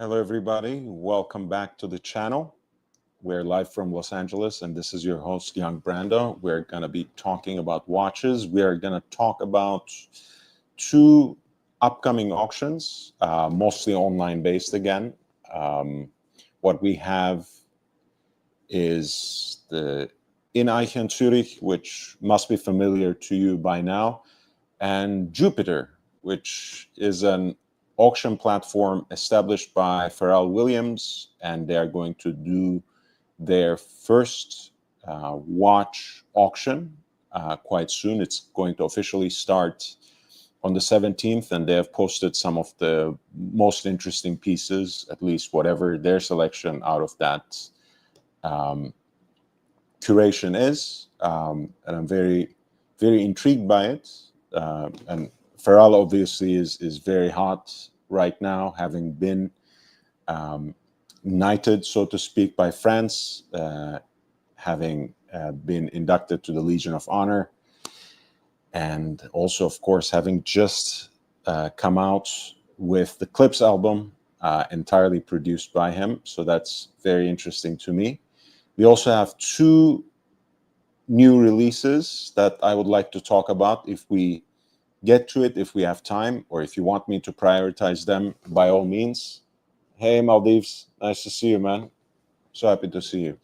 Hello, everybody. Welcome back to the channel. We're live from Los Angeles, and this is your host, Young Brando. We're going to be talking about watches. We are going to talk about two upcoming auctions, mostly online based again. What we have is the Ineichen Zürich, which must be familiar to you by now, and Joopiter, which is an auction platform established by Pharrell Williams, and they are going to do their first watch auction quite soon. It's going to officially start on the 17th, and they have posted some of the most interesting pieces, at least whatever their selection out of that curation is. And I'm very, very intrigued by it. And Pharrell obviously is very hot right now, having been knighted, so to speak, by France, having been inducted to the Legion of Honor, and also, of course, having just come out with the Clips album, entirely produced by him. So that's very interesting to me. We also have two new releases that I would like to talk about if we get to it, if we have time, or if you want me to prioritize them, by all means. Hey, Maldives, nice to see you, man. So happy to see you.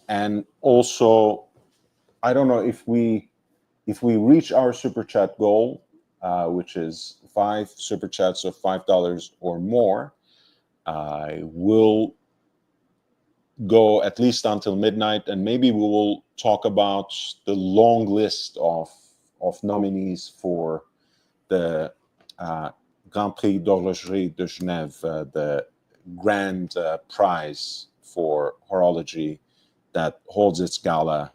And also, I don't know if we reach our super chat goal, which is 5 super chats of $5 or more, I will go at least until midnight, and maybe we will talk about the long list of nominees for the Grand Prix d'Horlogerie de Genève, the grand prize for horology that holds its gala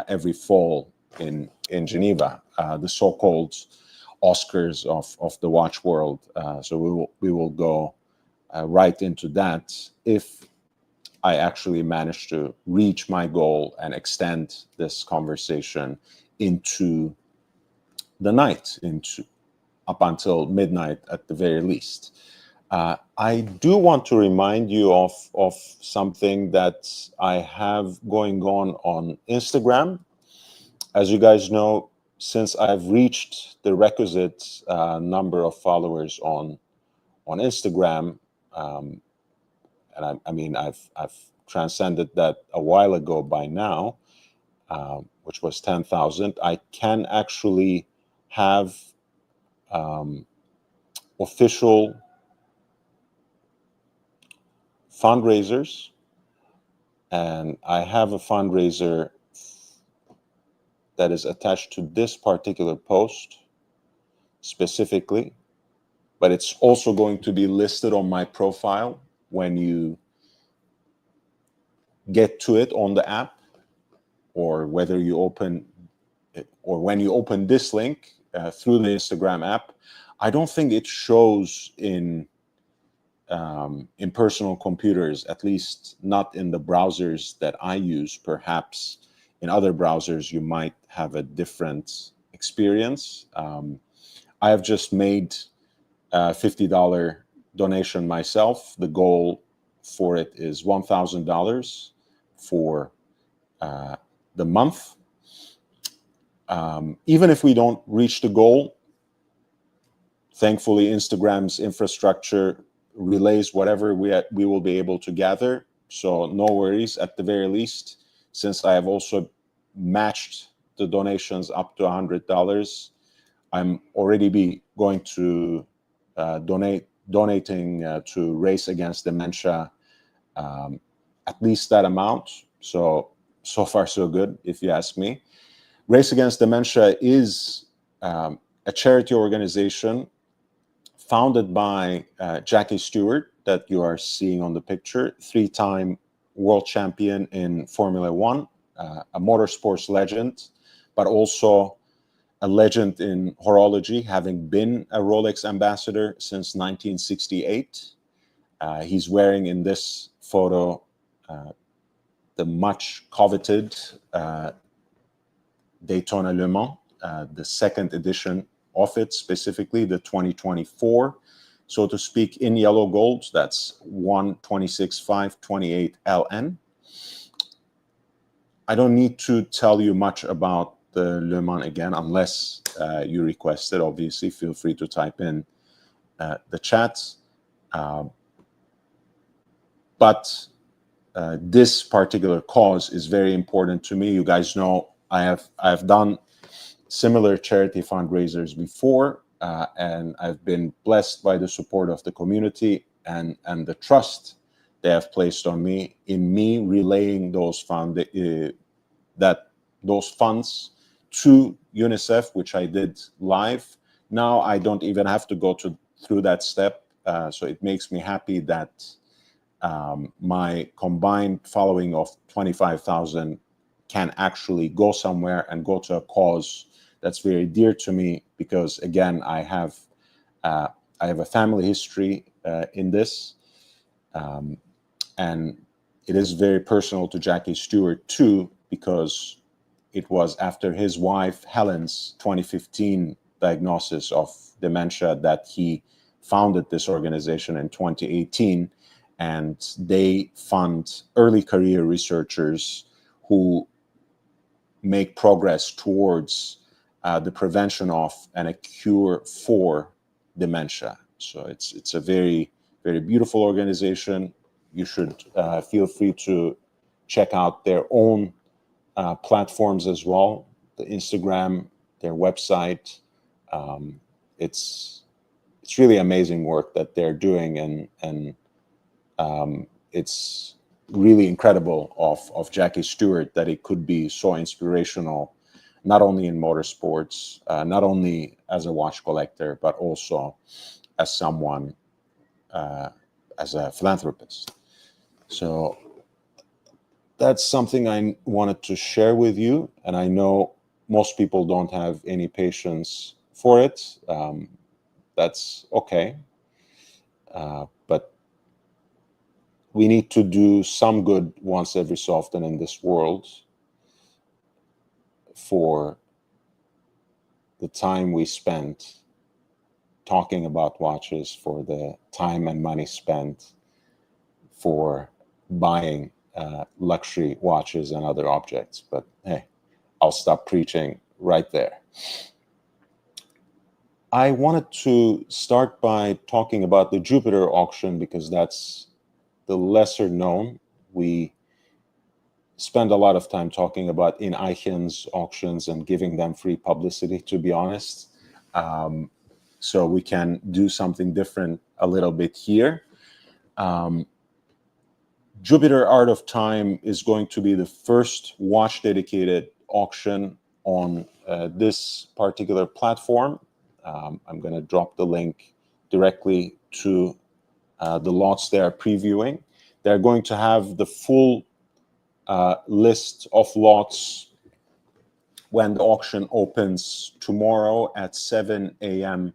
every fall in Geneva, the so-called Oscars of the watch world. So we will go right into that if I actually manage to reach my goal and extend this conversation into the night, up until midnight at the very least. I do want to remind you of something that I have going on Instagram. As you guys know, since I've reached the requisite number of followers on Instagram, and I mean I've transcended that a while ago by now, which was 10,000. I can actually have official fundraisers, and I have a fundraiser that is attached to this particular post specifically, but it's also going to be listed on my profile when you get to it on the app, or whether you open or when you open this link through the Instagram app. I don't think it shows in personal computers, at least not in the browsers that I use. Perhaps in other browsers you might have a different experience. I have just made a $50 donation myself. The goal for it is $1,000 for the month. Even if we don't reach the goal, thankfully Instagram's infrastructure relays whatever we will be able to gather. So no worries. At the very least, since I have also matched the donations up to $100, I'm already going to donating to Race Against Dementia at least that amount. So far so good, if you ask me. Race Against Dementia is a charity organization founded by Jackie Stewart, that you are seeing on the picture, 3-time world champion in Formula One, a motorsports legend, but also a legend in horology, having been a Rolex ambassador since 1968. He's wearing in this photo the much coveted Daytona Le Mans, the second edition of it, specifically the 2024. so to speak, in yellow gold. That's 126.528 LN. I don't need to tell you much about the Le Mans again, unless you request it. Obviously, feel free to type in the chat. But this particular cause is very important to me. You guys know I have done similar charity fundraisers before, and I've been blessed by the support of the community and the trust they have placed on me in me relaying those funds to UNICEF, which I did live. Now I don't even have to go through that step, so it makes me happy that my combined following of 25,000 can actually go somewhere and go to a cause that's very dear to me, because again, I have a family history in this, and it is very personal to Jackie Stewart too, because it was after his wife Helen's 2015 diagnosis of dementia that he founded this organization in 2018, and they fund early career researchers who make progress towards the prevention of and a cure for dementia. So it's a very, very beautiful organization. You should feel free to check out their own platforms as well, the Instagram, their website. It's really amazing work that they're doing, and it's really incredible of Jackie Stewart that it could be so inspirational, not only in motorsports, not only as a watch collector, but also as someone, as a philanthropist. So that's something I wanted to share with you, and I know most people don't have any patience for it. That's okay, but we need to do some good once every so often in this world for the time we spent talking about watches, for the time and money spent for buying luxury watches and other objects. But hey, I'll stop preaching right there. I wanted to start by talking about the Joopiter auction, because that's the lesser known. We spend a lot of time talking about Ineichen's auctions and giving them free publicity, to be honest. So we can do something different a little bit here. Joopiter Art of Time is going to be the first watch-dedicated auction on this particular platform. I'm going to drop the link directly to the lots they are previewing. They're going to have the full list of lots when the auction opens tomorrow at 7 a.m.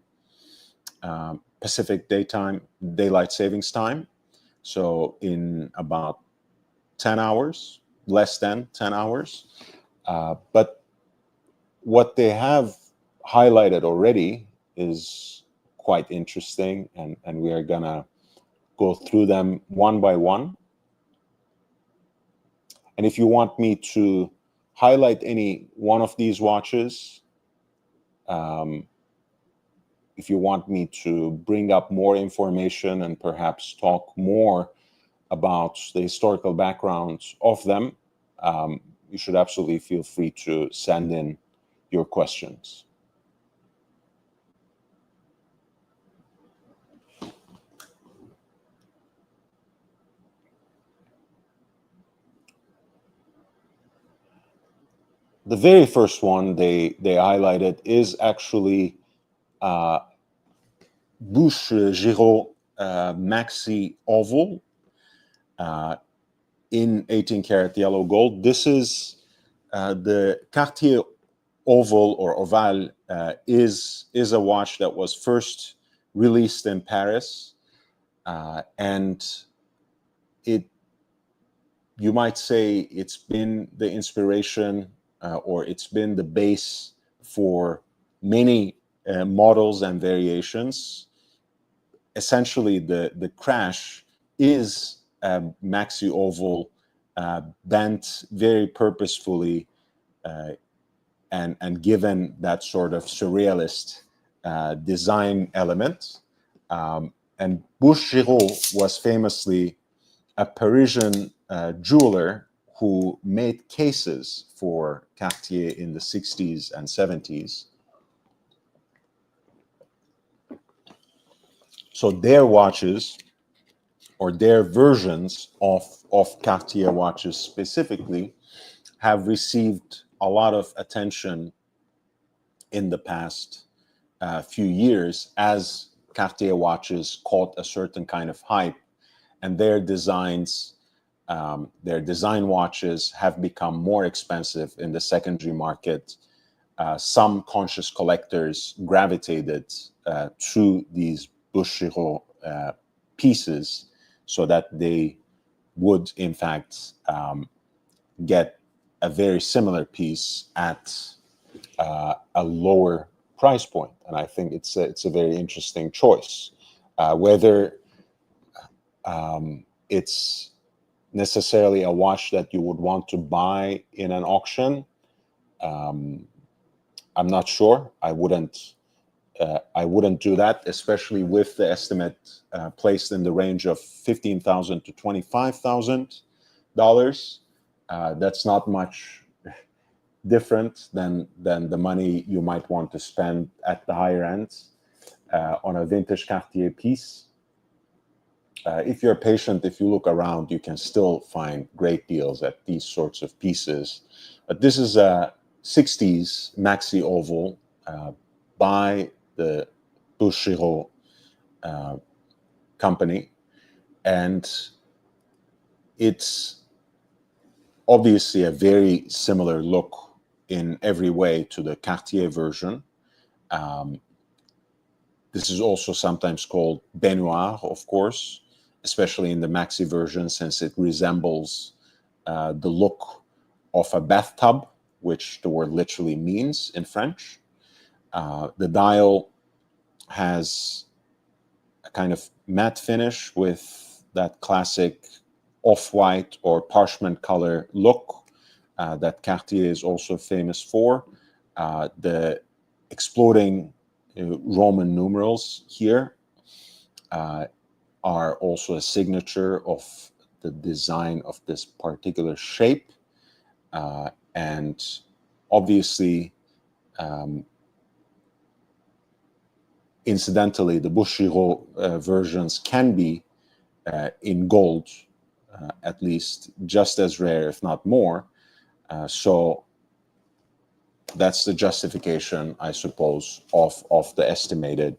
Pacific Daylight Savings Time. So in about 10 hours, less than 10 hours. But what they have highlighted already is quite interesting, and we are gonna go through them one by one. And if you want me to highlight any one of these watches, if you want me to bring up more information and perhaps talk more about the historical backgrounds of them, you should absolutely feel free to send in your questions. The very first one they highlighted is actually Bouche-Giraud Maxi Oval in 18 karat yellow gold. This is the Cartier Oval or Oval is a watch that was first released in Paris, and you might say it's been the inspiration or it's been the base for many models and variations, essentially the crash is a maxi oval bent very purposefully and given that sort of surrealist design element. And Boucheron was famously a Parisian jeweler who made cases for Cartier in the 60s and 70s. So their watches, or their versions of Cartier watches specifically, have received a lot of attention in the past few years as Cartier watches caught a certain kind of hype, and their designs, their design watches have become more expensive in the secondary market. Some conscious collectors gravitated to these Boucheron pieces so that they would, in fact, get a very similar piece at a lower price point. And I think it's a very interesting choice. Whether it's necessarily a watch that you would want to buy in an auction, I'm not sure. I wouldn't do that, especially with the estimate placed in the range of $15,000 to $25,000. That's not much different than the money you might want to spend at the higher end on a vintage Cartier piece. If you're patient, if you look around, you can still find great deals at these sorts of pieces. But this is a 60s maxi oval by the Boucheron company, and it's obviously a very similar look in every way to the Cartier version. This is also sometimes called baignoire, of course, especially in the maxi version, since it resembles the look of a bathtub, which the word literally means in French. The dial has a kind of matte finish with that classic off-white or parchment color look that Cartier is also famous for. The exploding Roman numerals here are also a signature of the design of this particular shape. And obviously, incidentally, the Boucheron versions can be in gold, at least just as rare, if not more. So that's the justification, I suppose, of the estimated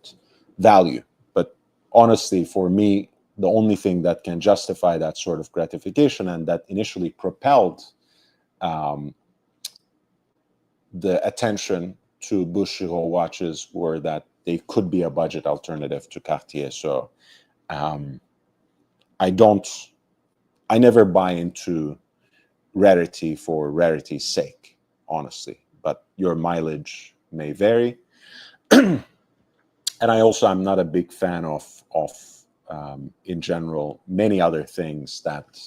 value. But honestly, for me, the only thing that can justify that sort of gratification and that initially propelled the attention to Boucheron watches were that they could be a budget alternative to Cartier. So I never buy into rarity for rarity's sake, honestly, but your mileage may vary. And I'm not a big fan of in general, many other things that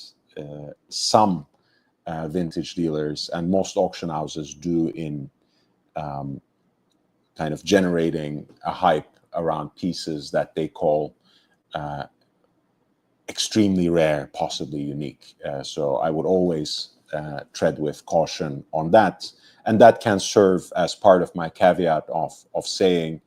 some vintage dealers and most auction houses do in kind of generating a hype around pieces that they call extremely rare, possibly unique. So I would always tread with caution on that. And that can serve as part of my caveat of saying,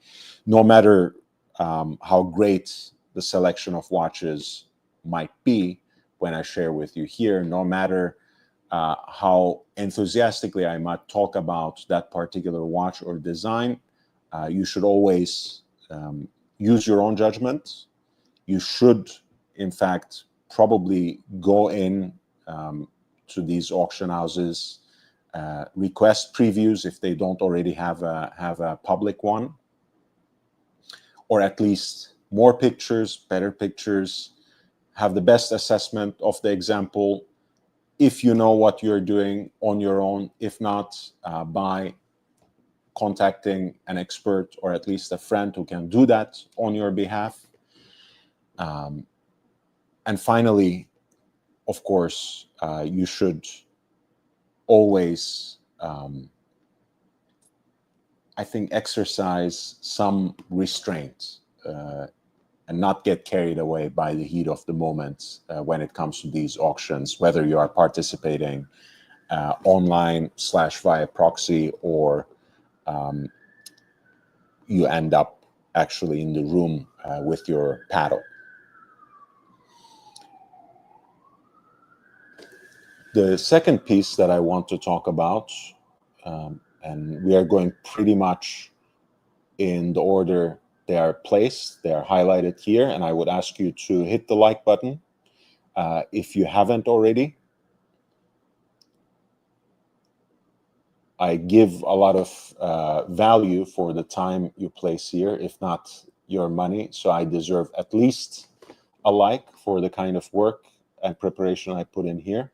no matter how great the selection of watches might be when I share with you here, no matter how enthusiastically I might talk about that particular watch or design, you should always use your own judgment. You should, in fact, probably go in to these auction houses, request previews if they don't already have a public one, or at least more pictures, better pictures, have the best assessment of the example if you know what you're doing on your own. If not, by contacting an expert or at least a friend who can do that on your behalf. And finally, of course, you should always, I think, exercise some restraint and not get carried away by the heat of the moment when it comes to these auctions, whether you are participating online / via proxy, or you end up actually in the room with your paddle. The second piece that I want to talk about, and we are going pretty much in the order they are placed, they are highlighted here, and I would ask you to hit the like button if you haven't already. I give a lot of value for the time you place here, if not your money, so I deserve at least a like for the kind of work and preparation I put in here.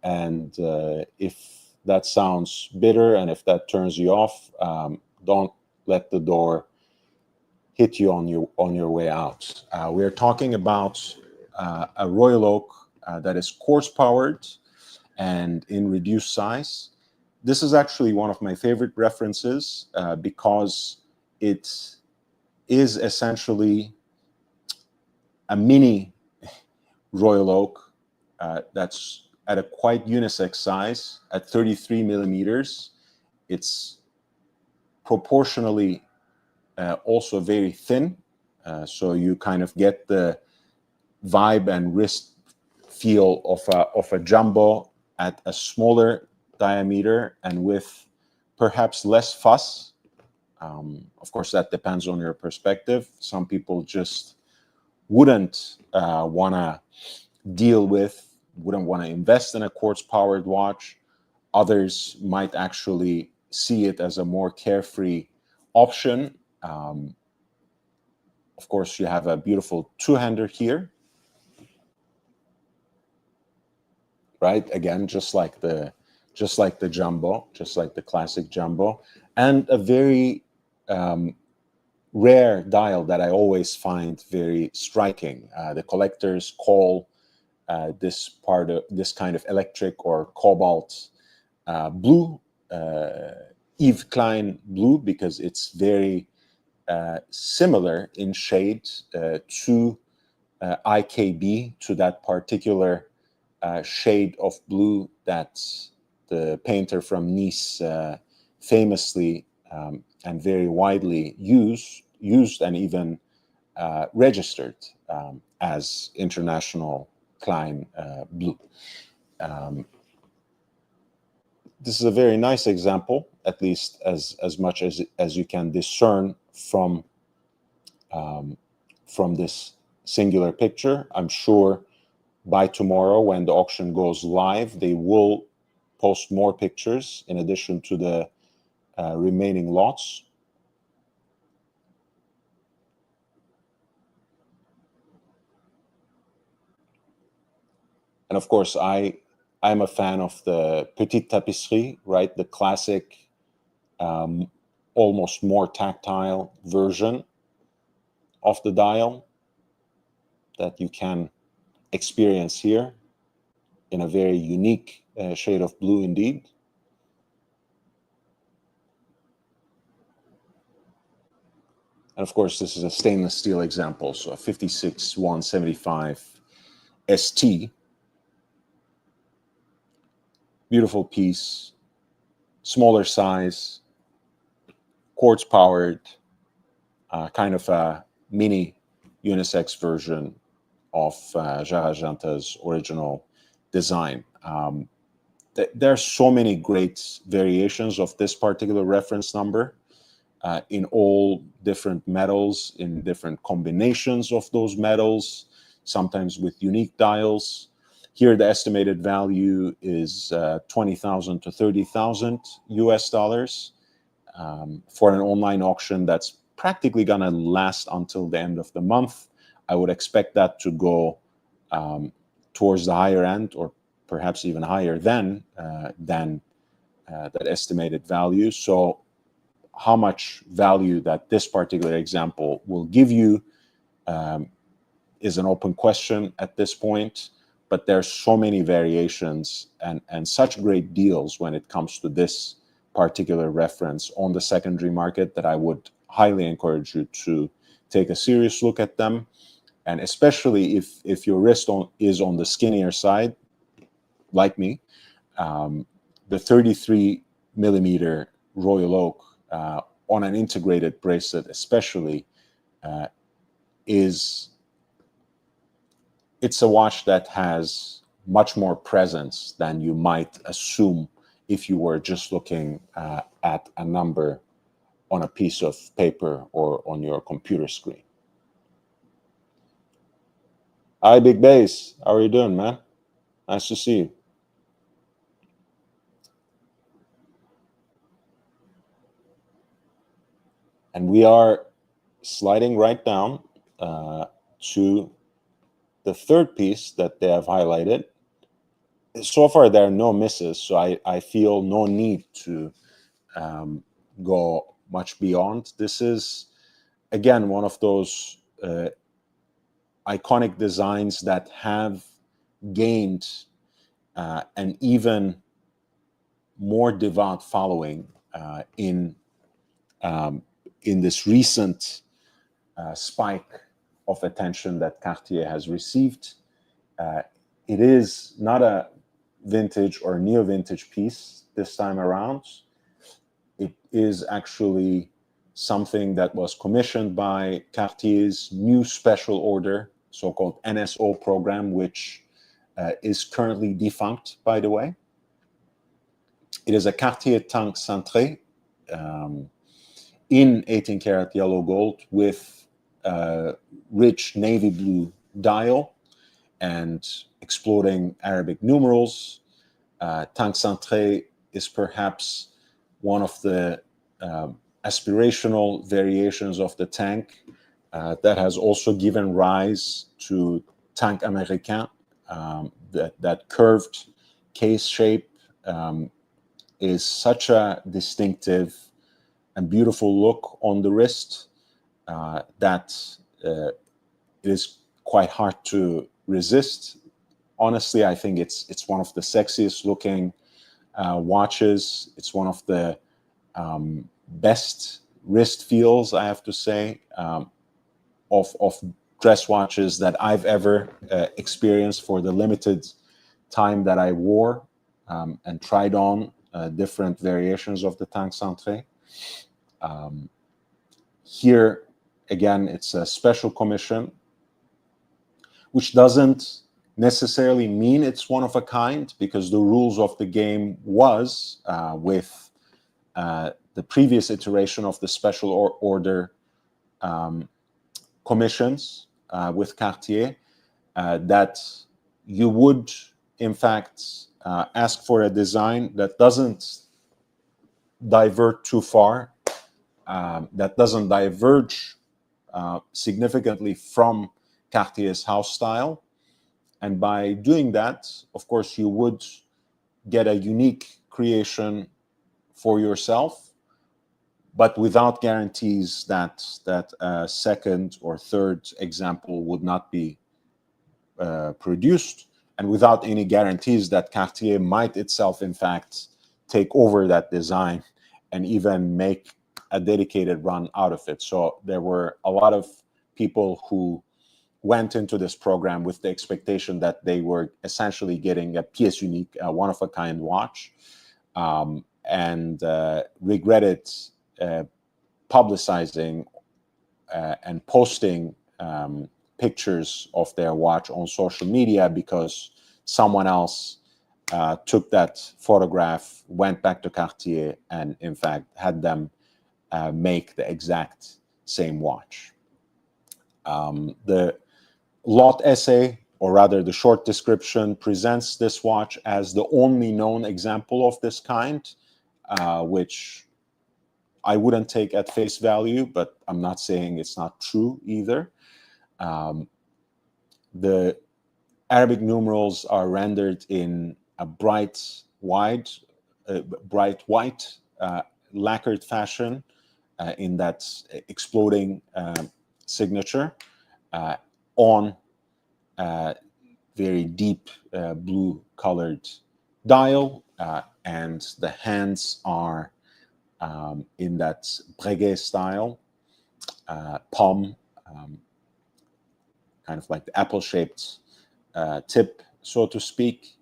And if that sounds bitter and if that turns you off, don't let the door hit you on your way out. We're talking about a Royal Oak that is quartz powered and in reduced size. This is actually one of my favorite references because it is essentially a mini Royal Oak that's at a quite unisex size at 33 millimeters. It's proportionally also very thin, so you kind of get the vibe and wrist feel of a jumbo at a smaller diameter and with perhaps less fuss. Of course, that depends on your perspective. Some people just wouldn't want to wouldn't want to invest in a quartz-powered watch. Others might actually see it as a more carefree option. Of course, you have a beautiful two-hander here, right? Again, just like the jumbo, just like the classic jumbo, and a very rare dial that I always find very striking. The collectors call this kind of electric or cobalt blue, Yves Klein blue, because it's very similar in shade to IKB, to that particular shade of blue that the painter from Nice famously and very widely used and even registered as International Klein blue. This is a very nice example, at least as much as you can discern from this singular picture. I'm sure by tomorrow, when the auction goes live, they will post more pictures in addition to the remaining lots. And of course, I'm a fan of the Petite Tapisserie, right? The classic, almost more tactile version of the dial that you can experience here in a very unique shade of blue indeed. And of course, this is a stainless steel example, so a 56-175 ST. Beautiful piece, smaller size, quartz powered, kind of a mini unisex version of Jarrajanta's original design. There are so many great variations of this particular reference number in all different metals, in different combinations of those metals, sometimes with unique dials. Here, the estimated value is 20,000 to 30,000 US dollars for an online auction that's practically going to last until the end of the month. I would expect that to go towards the higher end, or perhaps even higher than that estimated value. So how much value that this particular example will give you is an open question at this point, but there's so many variations and such great deals when it comes to this particular reference on the secondary market that I would highly encourage you to take a serious look at them. And especially if your wrist is on the skinnier side, like me, the 33 millimeter Royal Oak on an integrated bracelet especially it's a watch that has much more presence than you might assume if you were just looking at a number on a piece of paper or on your computer screen. Hi, Big Bass. How are you doing, man? Nice to see you. And we are sliding right down to the third piece that they have highlighted. So far, there are no misses, so I feel no need to go much beyond. This is, again, one of those iconic designs that have gained an even more devout following in this recent spike of attention that Cartier has received. It is not a vintage or neo-vintage piece this time around. It is actually something that was commissioned by Cartier's new special order, so-called NSO program, which is currently defunct, by the way. It is a Cartier Tank Cintré in 18 karat yellow gold with rich navy blue dial and exploding Arabic numerals. Tank Cintré is perhaps one of the aspirational variations of the tank that has also given rise to Tank Américain. That curved case shape is such a distinctive and beautiful look on the wrist that it is quite hard to resist. Honestly, I think it's one of the sexiest looking watches. It's one of the best wrist feels, I have to say, of dress watches that I've ever experienced for the limited time that I wore and tried on different variations of the Tank Cintré. Here, again, it's a special commission, which doesn't necessarily mean it's one of a kind, because the rules of the game was with the previous iteration of the special order commissions with Cartier, that you would, in fact, ask for a design that doesn't divert too far, that doesn't diverge significantly from Cartier's house style. And by doing that, of course, you would get a unique creation for yourself, but without guarantees that a second or third example would not be produced, and without any guarantees that Cartier might itself, in fact, take over that design and even make a dedicated run out of it. So there were a lot of people who went into this program with the expectation that they were essentially getting a pièce unique, a one-of-a-kind watch, and regretted publicizing and posting pictures of their watch on social media because someone else took that photograph, went back to Cartier, and in fact had them make the exact same watch. The lot essay, or rather the short description, presents this watch as the only known example of this kind, which I wouldn't take at face value, but I'm not saying it's not true either. The Arabic numerals are rendered in a bright white, lacquered fashion in that exploding signature on very deep blue colored dial, and the hands are in that Breguet style, palm, kind of like the apple-shaped tip, so to speak,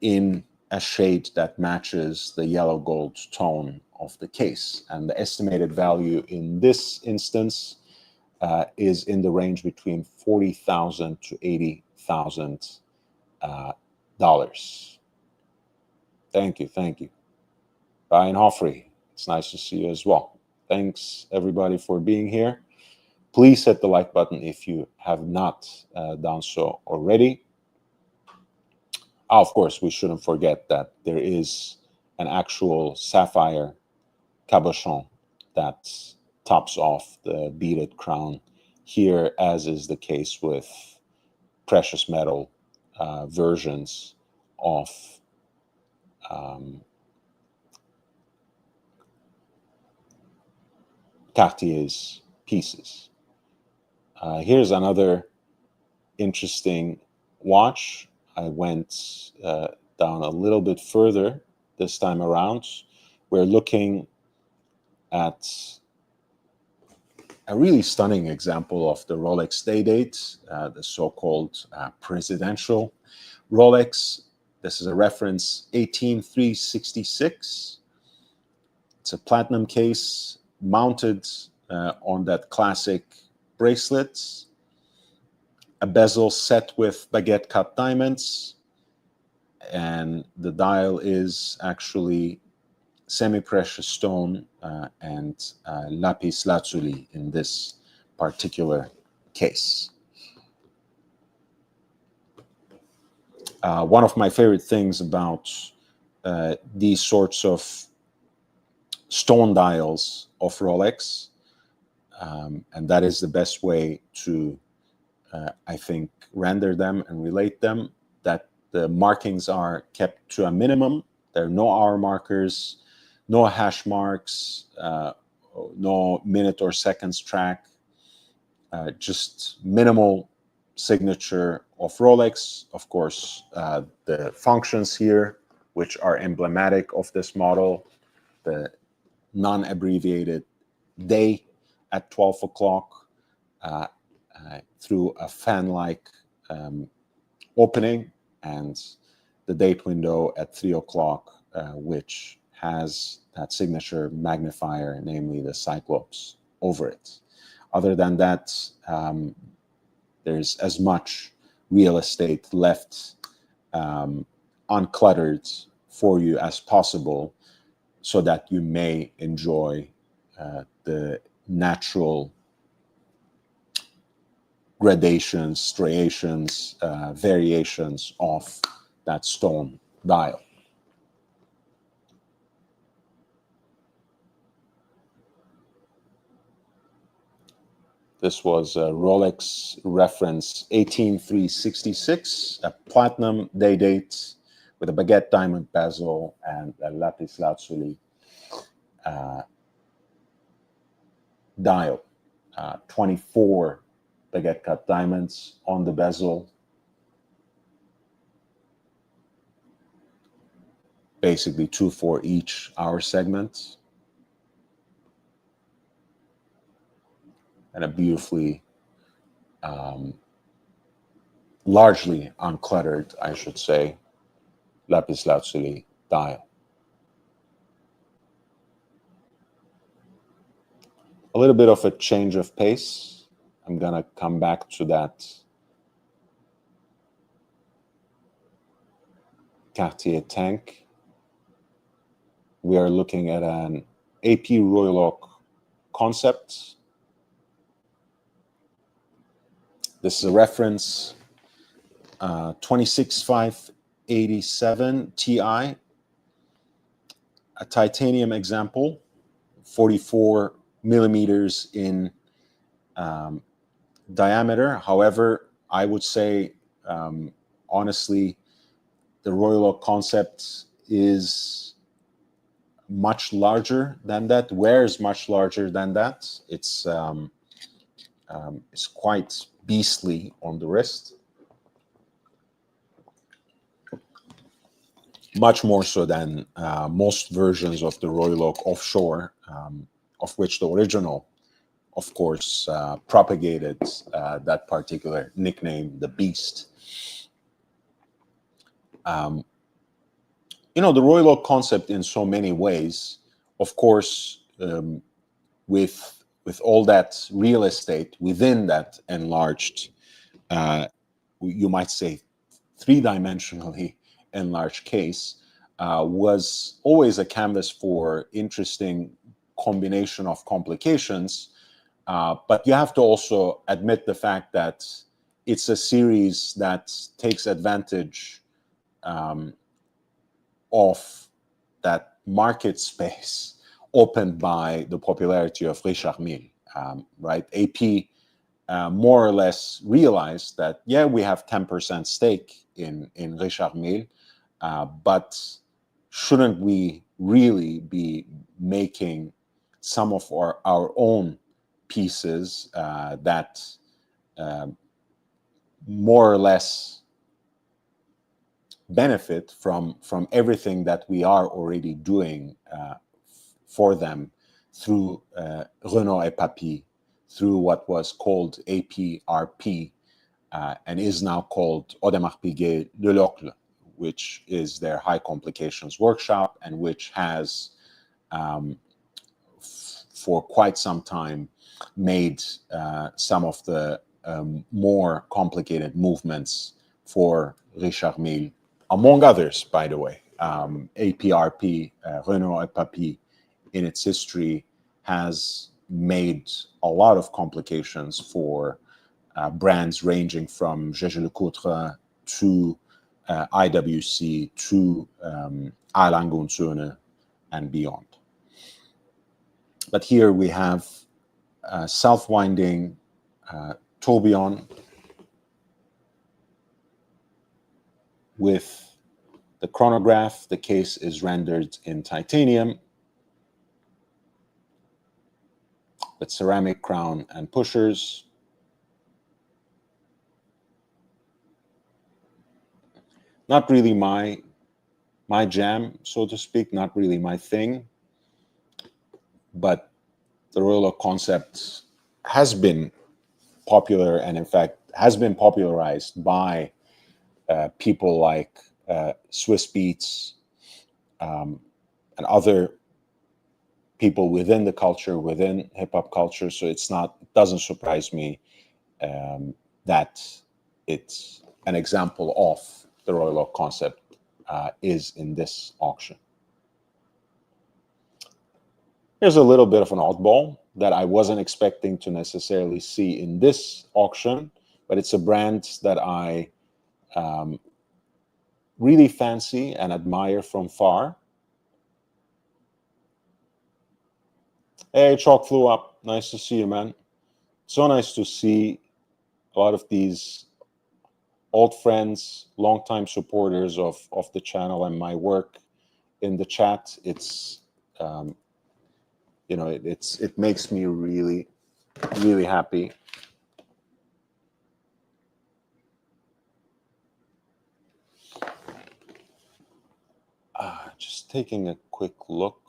in a shade that matches the yellow gold tone of the case. And the estimated value in this instance is in the range between $40,000 to $80,000. Thank you, thank you. Brian Hoffrey, it's nice to see you as well. Thanks everybody for being here. Please hit the like button if you have not done so already. Of course, we shouldn't forget that there is an actual sapphire cabochon that tops off the beaded crown here, as is the case with precious metal versions of Cartier's pieces. Here's another interesting watch. I went down a little bit further this time around. We're looking at a really stunning example of the Rolex day date, the so-called presidential Rolex. This is a reference 18366. It's a platinum case mounted on that classic bracelet, a bezel set with baguette cut diamonds, and the dial is actually semi-precious stone and lapis lazuli in this particular case. One of my favorite things about these sorts of stone dials of Rolex, and that is the best way to, I think, render them and relate them, that the markings are kept to a minimum. There are no hour markers, no hash marks, no minute or seconds track, just minimal signature of Rolex. Of course, the functions here, which are emblematic of this model, the non-abbreviated day at 12 o'clock through a fan-like opening, and the date window at 3 o'clock, which has that signature magnifier, namely the Cyclops, over it. Other than that, there's as much real estate left uncluttered for you as possible, so that you may enjoy the natural gradations, striations, variations of that stone dial. This was a Rolex reference 18366, a platinum day date with a baguette diamond bezel and a lapis lazuli dial. 24 baguette cut diamonds on the bezel. Basically 2 for each hour segment. And a beautifully, largely uncluttered, I should say, lapis lazuli dial. A little bit of a change of pace. I'm gonna come back to that Cartier tank. We are looking at an AP Royal Oak concept. This is a reference 26587 Ti, a titanium example, 44 millimeters in diameter. However, I would say, honestly, the Royal Oak concept is much larger than that, wears much larger than that. It's quite beastly on the wrist. Much more so than most versions of the Royal Oak offshore, of which the original, of course, propagated that particular nickname, the Beast. You know, the Royal Oak concept in so many ways, of course, with all that real estate within that enlarged, you might say, three-dimensionally enlarged case, was always a canvas for interesting combination of complications. But you have to also admit the fact that it's a series that takes advantage of that market space opened by the popularity of Richard Mille, right? AP more or less realized that, yeah, we have 10% stake in Richard Mille, but shouldn't we really be making some of our own pieces that more or less benefit from everything that we are already doing for them through Renaud et Papy, through what was called APRP and is now called Audemars Piguet de l'Ocle, which is their high complications workshop, and which has for quite some time made some of the more complicated movements for Richard Mille, among others, by the way. APRP, Renaud et Papy, in its history, has made a lot of complications for brands ranging from Jaeger-LeCoultre to IWC to Erlang & Söhne and beyond. But here we have self-winding tourbillon with the chronograph. The case is rendered in titanium with ceramic crown and pushers. Not really my jam, so to speak, not really my thing. But the Royal Oak concept has been popular, and in fact has been popularized by people like Swiss Beats and other people within the culture, within hip hop culture. So it doesn't surprise me that it's an example of the Royal Oak concept is in this auction. Here's a little bit of an oddball that I wasn't expecting to necessarily see in this auction, but it's a brand that I really fancy and admire from far. Hey, Chalk flew up. Nice to see you, man. So nice to see a lot of these old friends, longtime supporters of the channel and my work in the chat. It's you know, it makes me really, really happy. Just taking a quick look.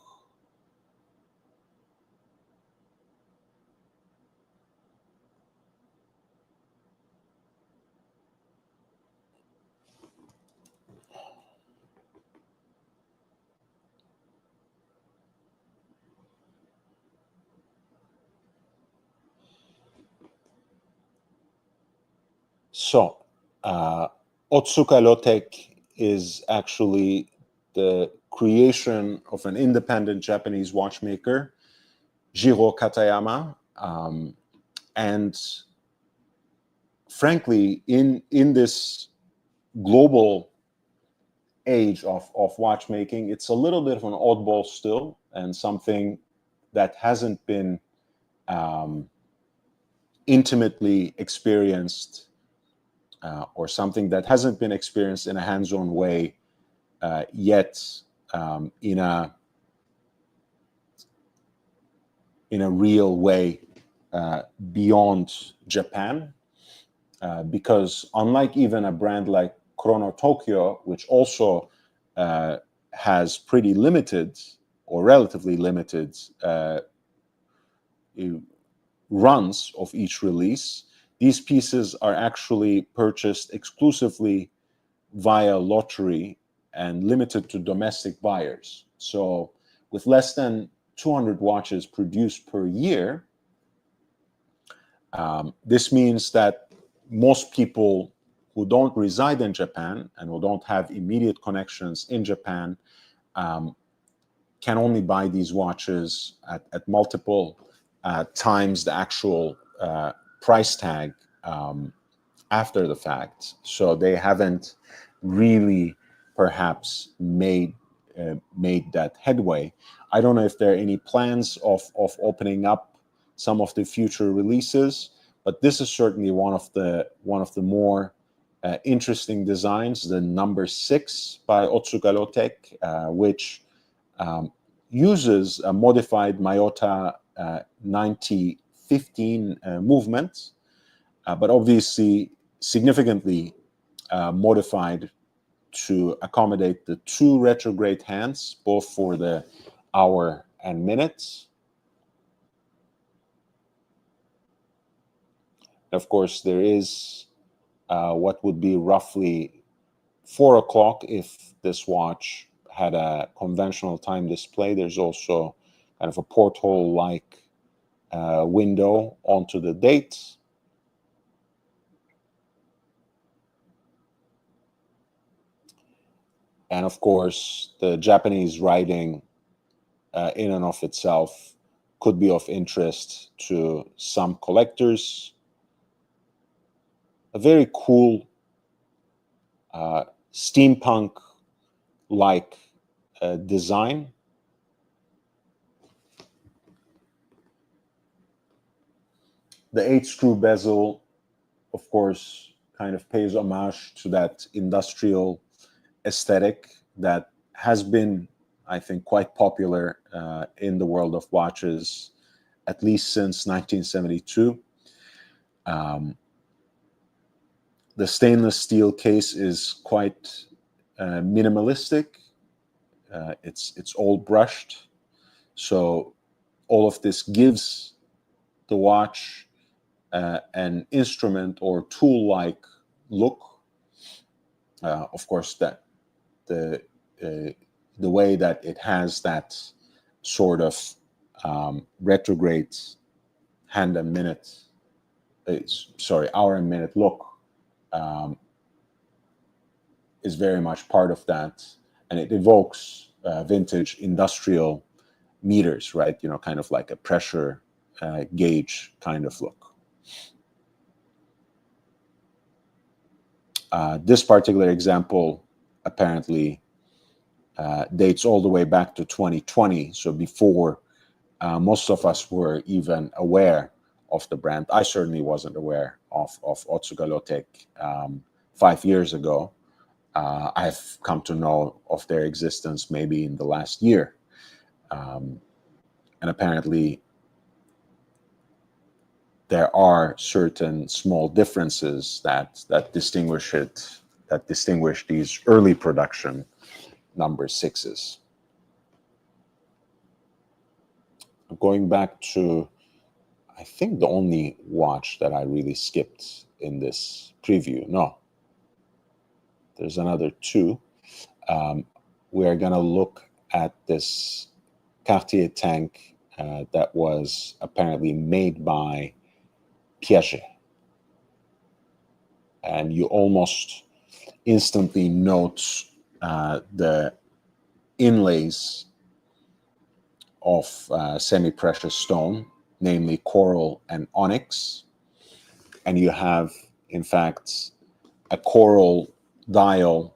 So, Otsuka Lotek is actually the creation of an independent Japanese watchmaker, Jiro Katayama, and frankly, in this global age of watchmaking, it's a little bit of an oddball still, and something that hasn't been intimately experienced or something that hasn't been experienced in a hands-on way yet in a real way beyond Japan. because unlike even a brand like Chrono Tokyo, which also has pretty limited or relatively limited runs of each release, these pieces are actually purchased exclusively via lottery and limited to domestic buyers. So with less than 200 watches produced per year, this means that most people who don't reside in Japan and who don't have immediate connections in Japan can only buy these watches at multiple times the actual price tag after the fact. So they haven't really perhaps made that headway. I don't know if there are any plans of opening up some of the future releases, but this is certainly one of the more interesting designs, the number 6 by Otsuka, which uses a modified Mayota 9015 movement, but obviously significantly modified to accommodate the 2 retrograde hands, both for the hour and minutes. Of course, there is what would be roughly 4 o'clock if this watch had a conventional time display. There's also kind of a porthole-like window onto the date. And of course, the Japanese writing in and of itself could be of interest to some collectors. A very cool steampunk-like design. The 8-screw bezel, of course, kind of pays homage to that industrial aesthetic that has been, I think, quite popular in the world of watches, at least since 1972. The stainless steel case is quite minimalistic. It's all brushed, so all of this gives the watch an instrument or tool-like look. Of course, that the way that it has that sort of retrograde hand and minute, hour and minute look is very much part of that, and it evokes vintage industrial meters, right? You know, kind of like a pressure gauge kind of look. This particular example apparently dates all the way back to 2020, so before most of us were even aware of the brand. I certainly wasn't aware of Otsuka 5 years ago. I've come to know of their existence maybe in the last year. And apparently there are certain small differences that distinguish these early production number 6s. Going back to, I think, the only watch that I really skipped in this preview. No, there's another 2. We are going to look at this Cartier tank that was apparently made by Piaget. And you almost instantly note the inlays of semi-precious stone, namely coral and onyx. And you have, in fact, a coral dial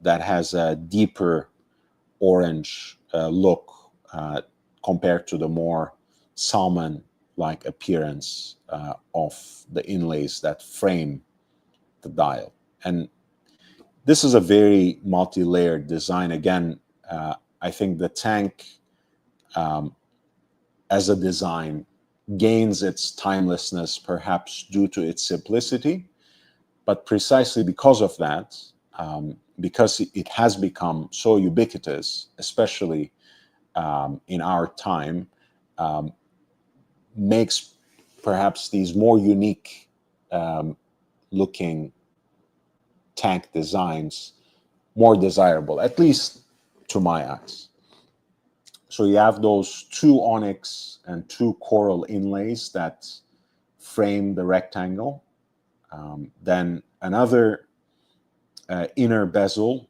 that has a deeper orange look compared to the more salmon-like appearance of the inlays that frame the dial. And this is a very multi-layered design. Again, I think the tank as a design gains its timelessness perhaps due to its simplicity, But precisely because of that, because it has become so ubiquitous, especially in our time, makes perhaps these more unique looking tank designs more desirable, at least to my eyes. So you have those two onyx and two coral inlays that frame the rectangle. Then another inner bezel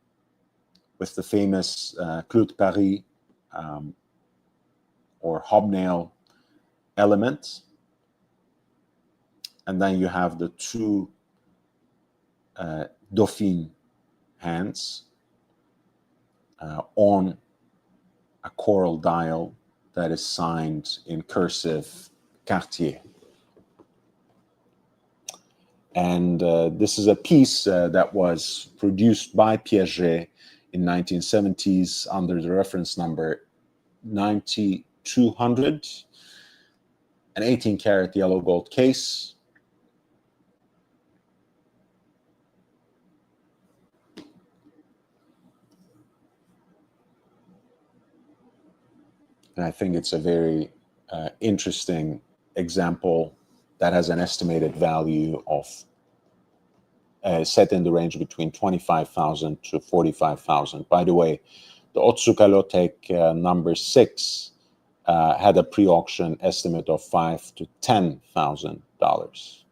with the famous clou de Paris or hobnail element. And then you have the two Dauphine hands on a coral dial that is signed in cursive Cartier. And this is a piece that was produced by Piaget in 1970s under the reference number 9200, an 18-karat yellow gold case. And I think it's a very interesting example that has an estimated value of set in the range between 25,000 to 45,000. By the way, the Otsuka number 6 had a pre-auction estimate of $5,000 to $10,000.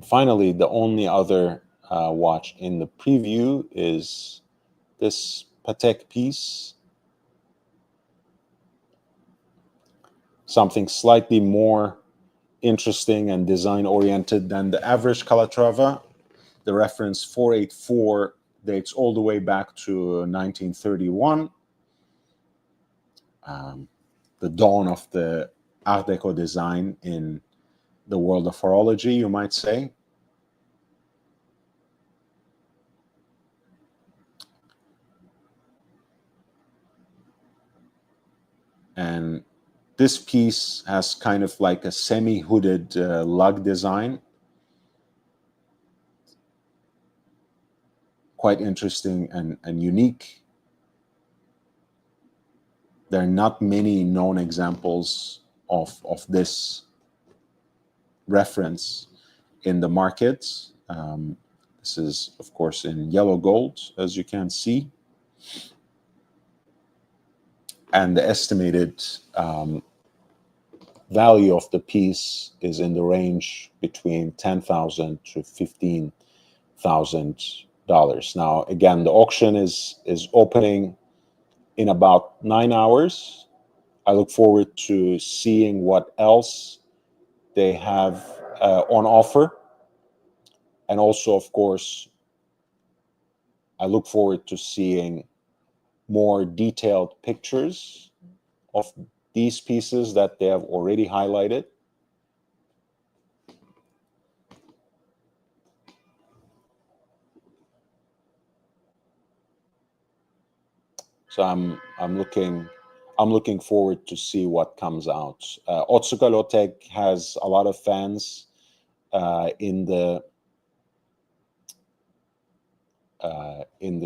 Finally, the only other watch in the preview is this Patek piece. Something slightly more interesting and design-oriented than the average Calatrava. The reference 484 dates all the way back to 1931, the dawn of the Art Deco design in the world of horology, you might say. And this piece has kind of like a semi-hooded lug design. Quite interesting and unique. There are not many known examples of this reference in the market. This is, of course, in yellow gold, as you can see. And the estimated value of the piece is in the range between $10,000 to $15,000. Now, again, the auction is opening in about 9 hours. I look forward to seeing what else they have on offer. And also, of course, I look forward to seeing more detailed pictures of these pieces that they have already highlighted. So I'm looking forward to see what comes out. Otsuka has a lot of fans in the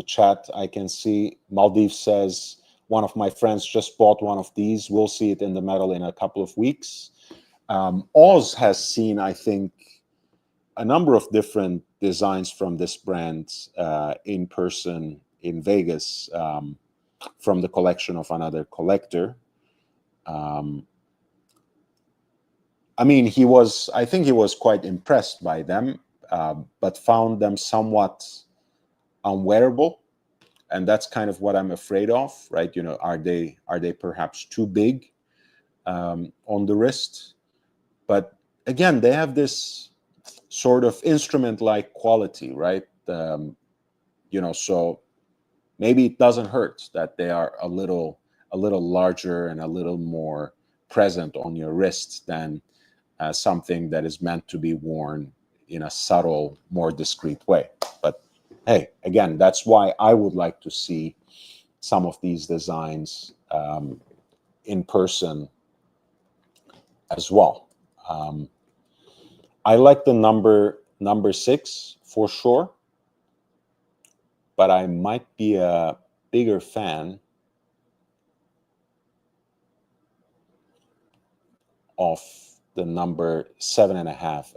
chat. I can see Maldives says, one of my friends just bought one of these. We'll see it in the metal in a couple of weeks. Oz has seen, I think, a number of different designs from this brand in person in Vegas from the collection of another collector. I mean, I think he was quite impressed by them, but found them somewhat unwearable. And that's kind of what I'm afraid of, right? You know, are they perhaps too big on the wrist? But again, they have this sort of instrument-like quality, right? You know, so maybe it doesn't hurt that they are a little larger and a little more present on your wrist than something that is meant to be worn in a subtle, more discreet way. But hey, again, that's why I would like to see some of these designs in person as well. I like the number number 6 for sure, but I might be a bigger fan of the number 7.5,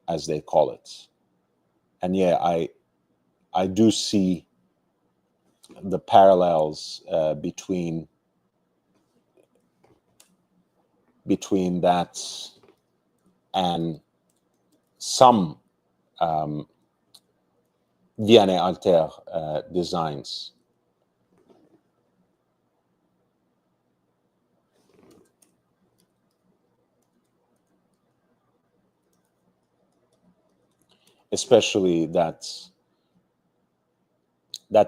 as they call it. And yeah, I do see the parallels between that and some Vianney Alter designs. Especially that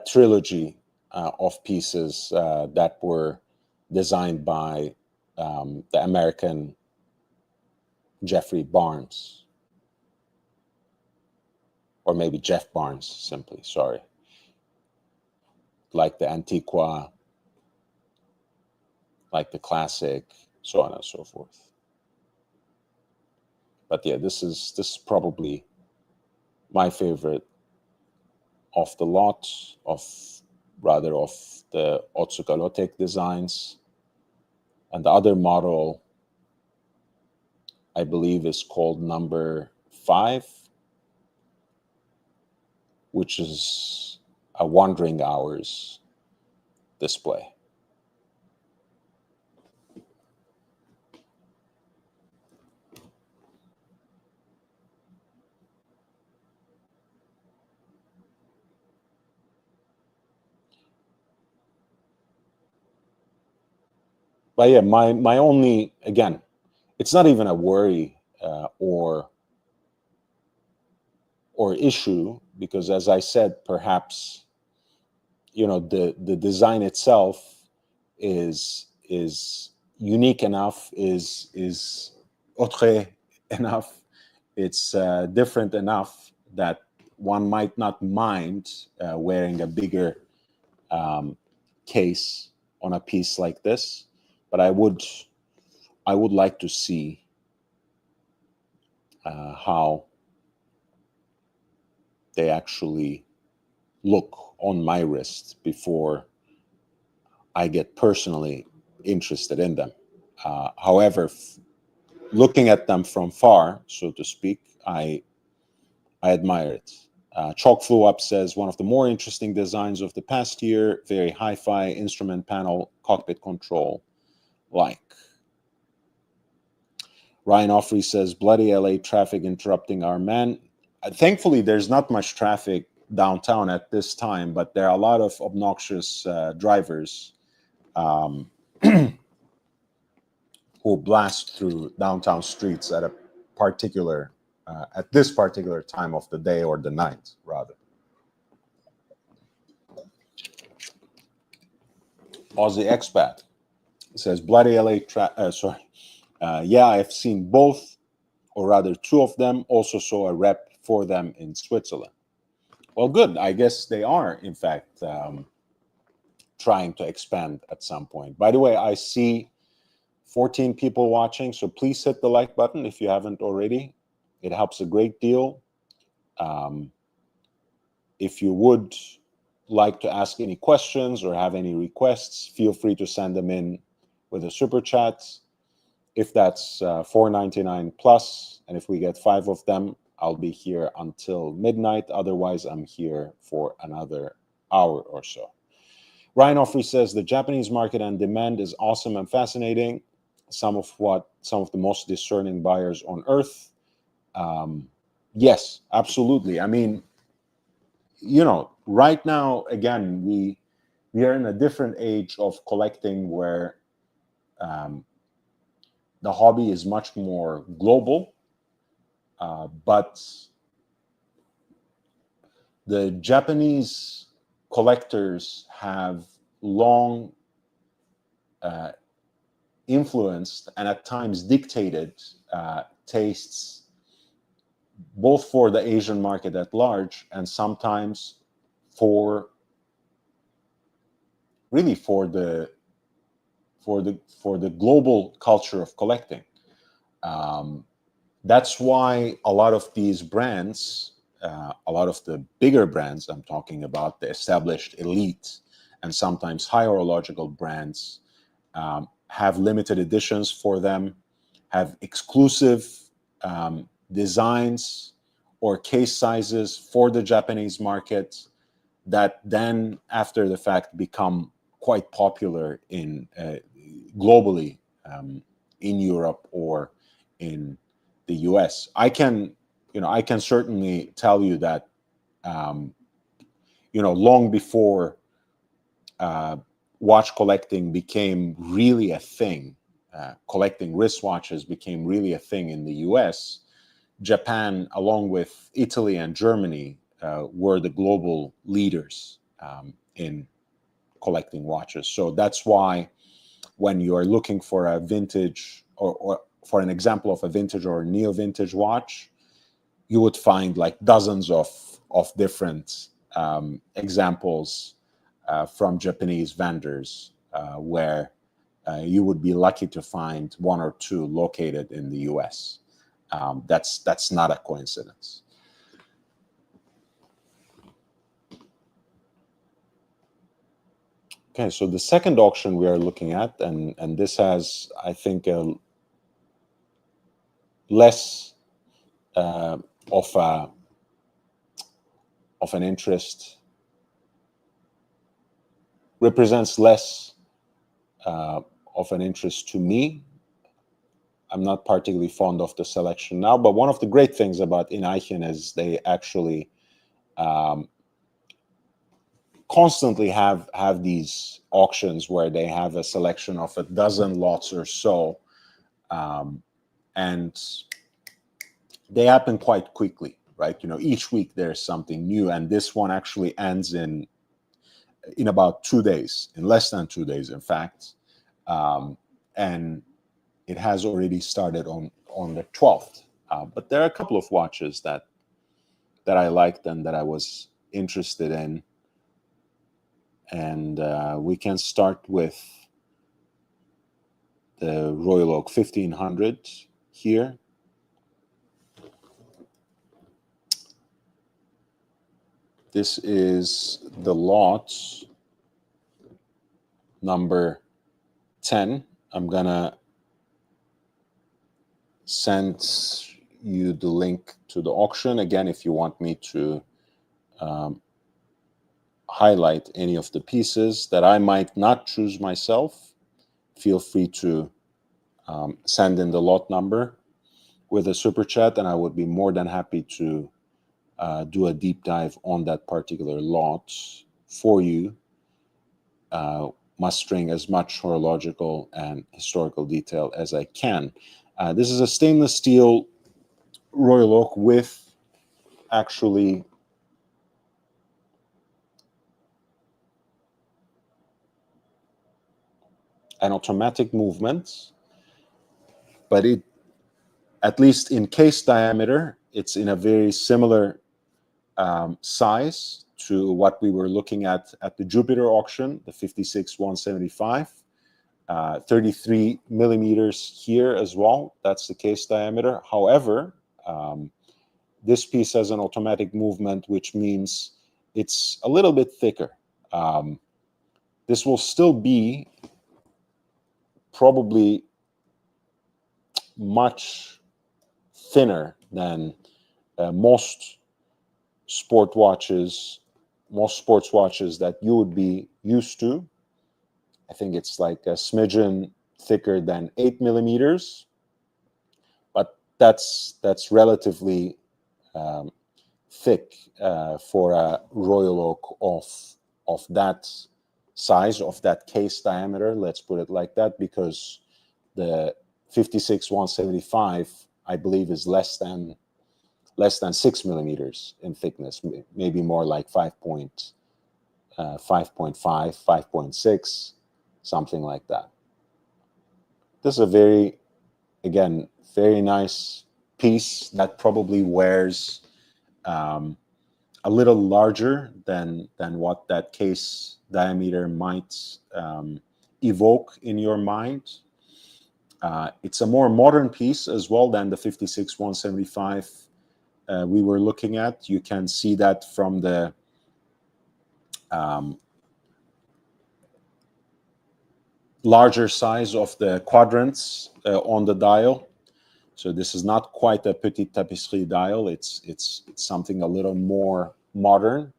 trilogy of pieces that were designed by the American Jeffrey Barnes, or maybe Jeff Barnes simply, sorry. Like the Antiqua, like the Classic, so on and so forth. But yeah, this is probably my favorite of the lot, of the Otsukalotek designs. And the other model, I believe, is called number 5, which is a Wandering Hours display. But yeah, my only, again, it's not even a worry or issue, because as I said, perhaps, you know, the design itself is unique enough, is autre enough, it's different enough that one might not mind wearing a bigger case on a piece like this. But I would like to see how they actually look on my wrist before I get personally interested in them. However, looking at them from far, so to speak, I admire it. Chalk Flew Up says, one of the more interesting designs of the past year, very hi-fi instrument panel, cockpit control, like. Ryan Offrey says, bloody LA traffic interrupting our man. Thankfully, there's not much traffic downtown at this time, but there are a lot of obnoxious drivers who blast through downtown streets at this particular time of the day, or the night, rather. Aussie Expat says, bloody LA yeah, I've seen both, or rather 2 of them. Also saw a rep for them in Switzerland. Well, good. I guess they are, in fact, trying to expand at some point. By the way, I see 14 people watching, so please hit the like button if you haven't already. It helps a great deal. If you would like to ask any questions or have any requests, feel free to send them in with a super chat. If that's $4.99 plus, and if we get 5 of them, I'll be here until midnight. Otherwise, I'm here for another hour or so. Ryan Offrey says, the Japanese market and demand is awesome and fascinating. Some of the most discerning buyers on earth. Yes, absolutely. I mean, you know, right now, again, we are in a different age of collecting, where the hobby is much more global, but the Japanese collectors have long influenced and at times dictated tastes, both for the Asian market at large and sometimes for the global culture of collecting. That's why a lot of these brands, a lot of the bigger brands, I'm talking about the established elite and sometimes high horological brands, have limited editions for them, have exclusive designs or case sizes for the Japanese market that then, after the fact, become quite popular in globally, in Europe or in the US. I can certainly tell you that long before watch collecting became really a thing, collecting wristwatches became really a thing in the US, Japan, along with Italy and Germany, were the global leaders in collecting watches. So that's why when you are looking for a vintage or for an example of a vintage or neo-vintage watch, you would find like dozens of different examples from Japanese vendors, where you would be lucky to find one or two located in the US. That's not a coincidence. Okay, so the second auction we are looking at, and this has, I think, a less of an interest, represents less of an interest to me. I'm not particularly fond of the selection now, but one of the great things about Ineichen is they actually constantly have these auctions where they have a selection of a dozen lots or so, and they happen quite quickly, right? Each week there's something new, and this one actually ends in about 2 days, in less than 2 days, in fact, and it has already started on the 12th. But there are a couple of watches that I liked and that I was interested in. And we can start with the Royal Oak 1500 here. This is the lot number 10. I'm gonna send you the link to the auction again if you want me to highlight any of the pieces that I might not choose myself. Feel free to send in the lot number with a super chat, and I would be more than happy to do a deep dive on that particular lot for you, mustering as much horological and historical detail as I can. This is a stainless steel Royal Oak with actually an automatic movement, but it, at least in case diameter, it's in a very similar size to what we were looking at the Joopiter auction, the 56-175, 33 millimeters here as well. That's the case diameter. However, this piece has an automatic movement, which means it's a little bit thicker. This will still be probably much thinner than most sports watches that you would be used to. I think it's like a smidgen thicker than 8 millimeters, but that's relatively thick for a Royal Oak of that size, of that case diameter. Let's put it like that, because the 56-175, I believe, is less than 6 millimeters in thickness, maybe more like 5.5, 5.6, something like that. This is a very nice piece that probably wears a little larger than what that case diameter might evoke in your mind. It's a more modern piece as well than the 56-175 we were looking at. You can see that from the larger size of the quadrants on the dial. So this is not quite a petite tapisserie dial. It's something a little more modern,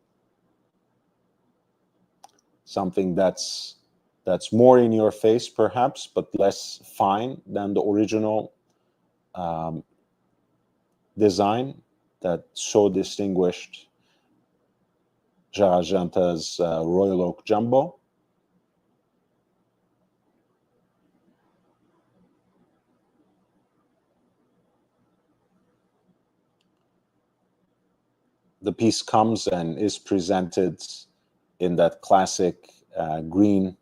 something that's more in your face perhaps, but less fine than the original design that so distinguished Jaragenta's Royal Oak Jumbo. The piece comes and is presented in that classic green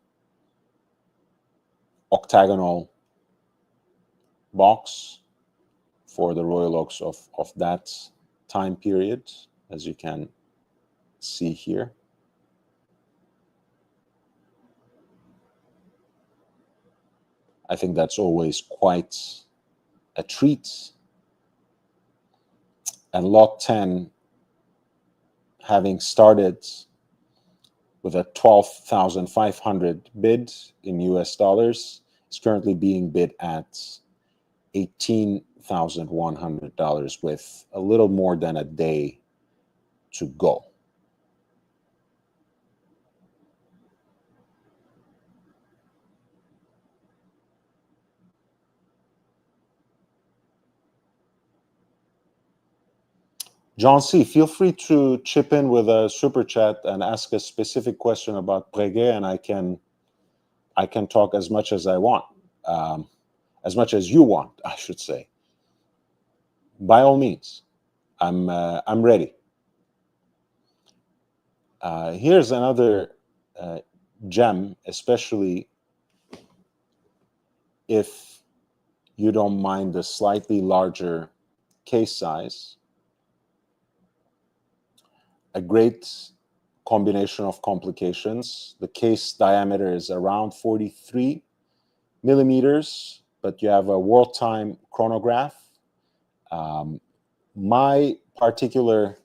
octagonal box for the Royal Oaks of that time period, as you can see here. I think that's always quite a treat. And lot 10, having started with a 12,500 bid in US dollars, is currently being bid at $18,100 with a little more than a day to go. John C., feel free to chip in with a super chat and ask a specific question about Breguet, and I can talk as much as I want, as much as you want, I should say. By all means, I'm ready. Here's another gem, especially if you don't mind the slightly larger case size. A great combination of complications. The case diameter is around 43 millimeters, but you have a world time chronograph. My particular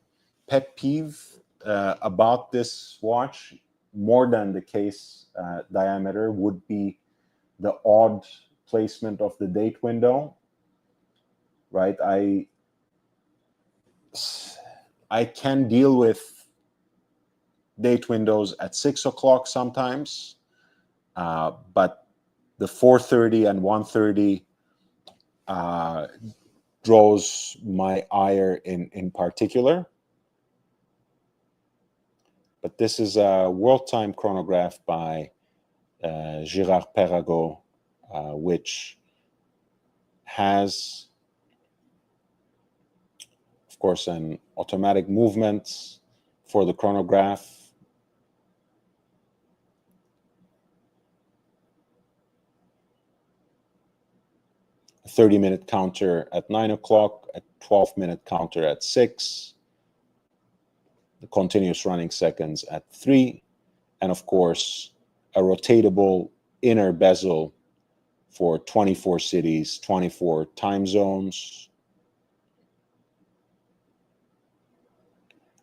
pet peeve about this watch, more than the case diameter, would be the odd placement of the date window, right? I can deal with date windows at 6 o'clock sometimes, but the 4:30 and 1:30 draws my ire in particular. But this is a world time chronograph by Gérard Perregaux, which has, of course, an automatic movement for the chronograph. A 30-minute counter at 9 o'clock, a 12-minute counter at 6, the continuous running seconds at 3, and of course, a rotatable inner bezel for 24 cities, 24 time zones.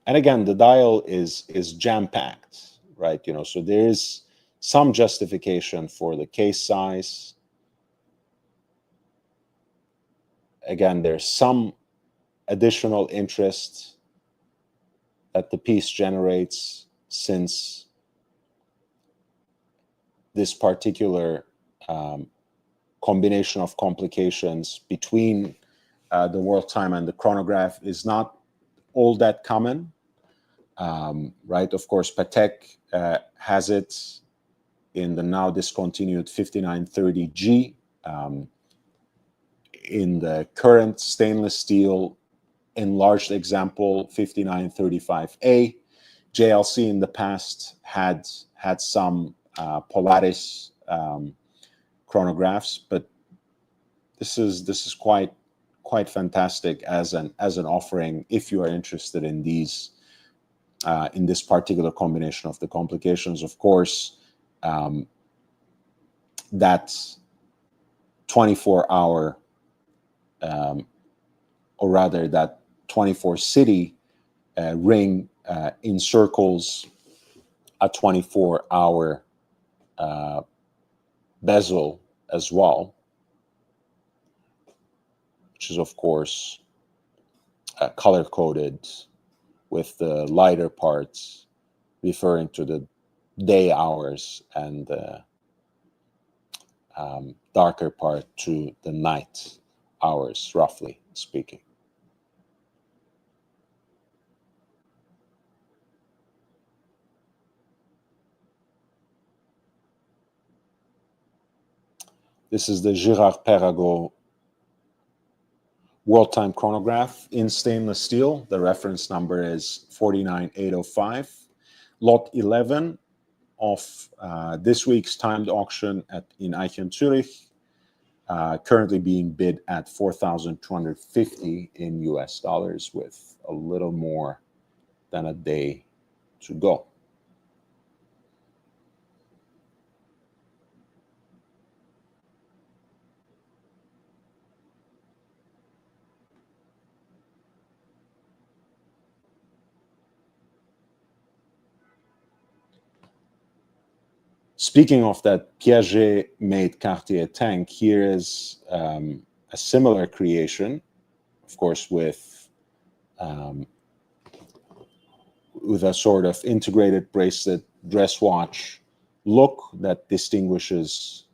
And again, the dial is jam-packed, right? You know, so there is some justification for the case size. Again, there's some additional interest that the piece generates, since this particular combination of complications between the world time and the chronograph is not all that common, right? Of course, Patek has it in the now discontinued 5930G, in the current stainless steel enlarged example 5935A. JLC in the past had some Polaris chronographs, but this is quite fantastic as an offering if you are interested in these in this particular combination of the complications. Of course, that 24-hour, or rather that 24 city ring encircles a 24-hour bezel as well, which is of course color coded, with the lighter parts referring to the day hours and the darker part to the night hours, roughly speaking. This is the Girard-Perregaux World Time Chronograph in stainless steel. The reference number is 49805. Lot 11 of this week's timed auction at Ineichen, Zürich, currently being bid at 4,250 in US dollars, with a little more than a day to go. Speaking of that Piaget-made Cartier tank, here is a similar creation, of course, with a sort of integrated bracelet dress watch look that distinguishes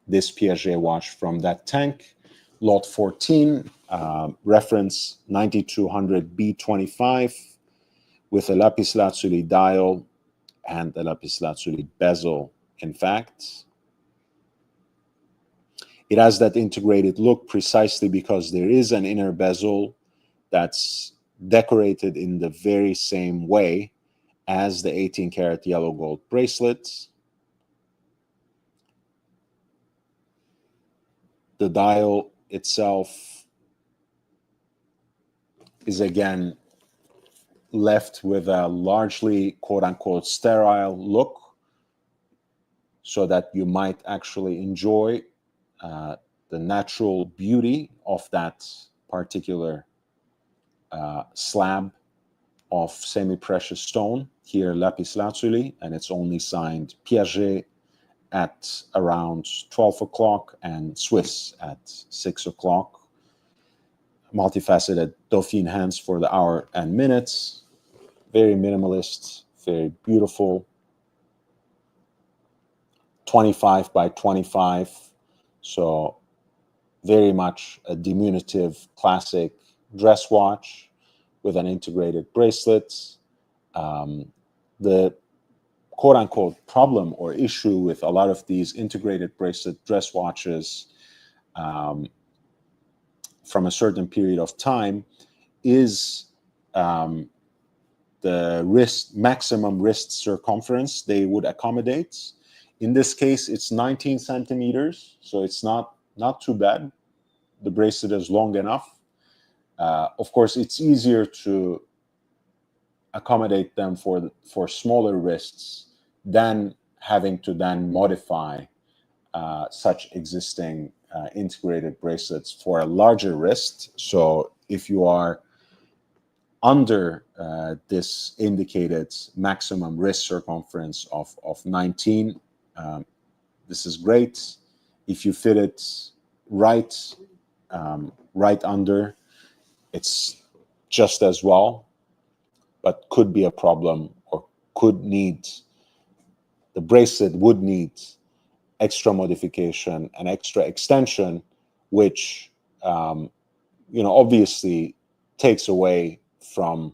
this Piaget watch from that tank. Lot 14, reference 9200 B25, with a lapis lazuli dial and a lapis lazuli bezel. In fact, it has that integrated look precisely because there is an inner bezel that's decorated in the very same way as the 18 karat yellow gold bracelets. The dial itself is again left with a largely quote-unquote sterile look, so that you might actually enjoy the natural beauty of that particular slab of semi-precious stone, here lapis lazuli, and it's only signed Piaget at around 12 o'clock and Swiss at 6 o'clock. Multifaceted Dauphine hands for the hour and minutes. Very minimalist, very beautiful. 25 by 25. So very much a diminutive classic dress watch with an integrated bracelet. The quote-unquote problem or issue with a lot of these integrated bracelet dress watches from a certain period of time is the maximum wrist circumference they would accommodate. In this case, it's 19 centimeters, so it's not too bad. The bracelet is long enough. Of course, it's easier to accommodate them for smaller wrists than having to then modify such existing integrated bracelets for a larger wrist. So if you are under this indicated maximum wrist circumference of 19, this is great. If you fit it right under, it's just as well, but could be a problem, or the bracelet would need extra modification and extra extension, which obviously takes away from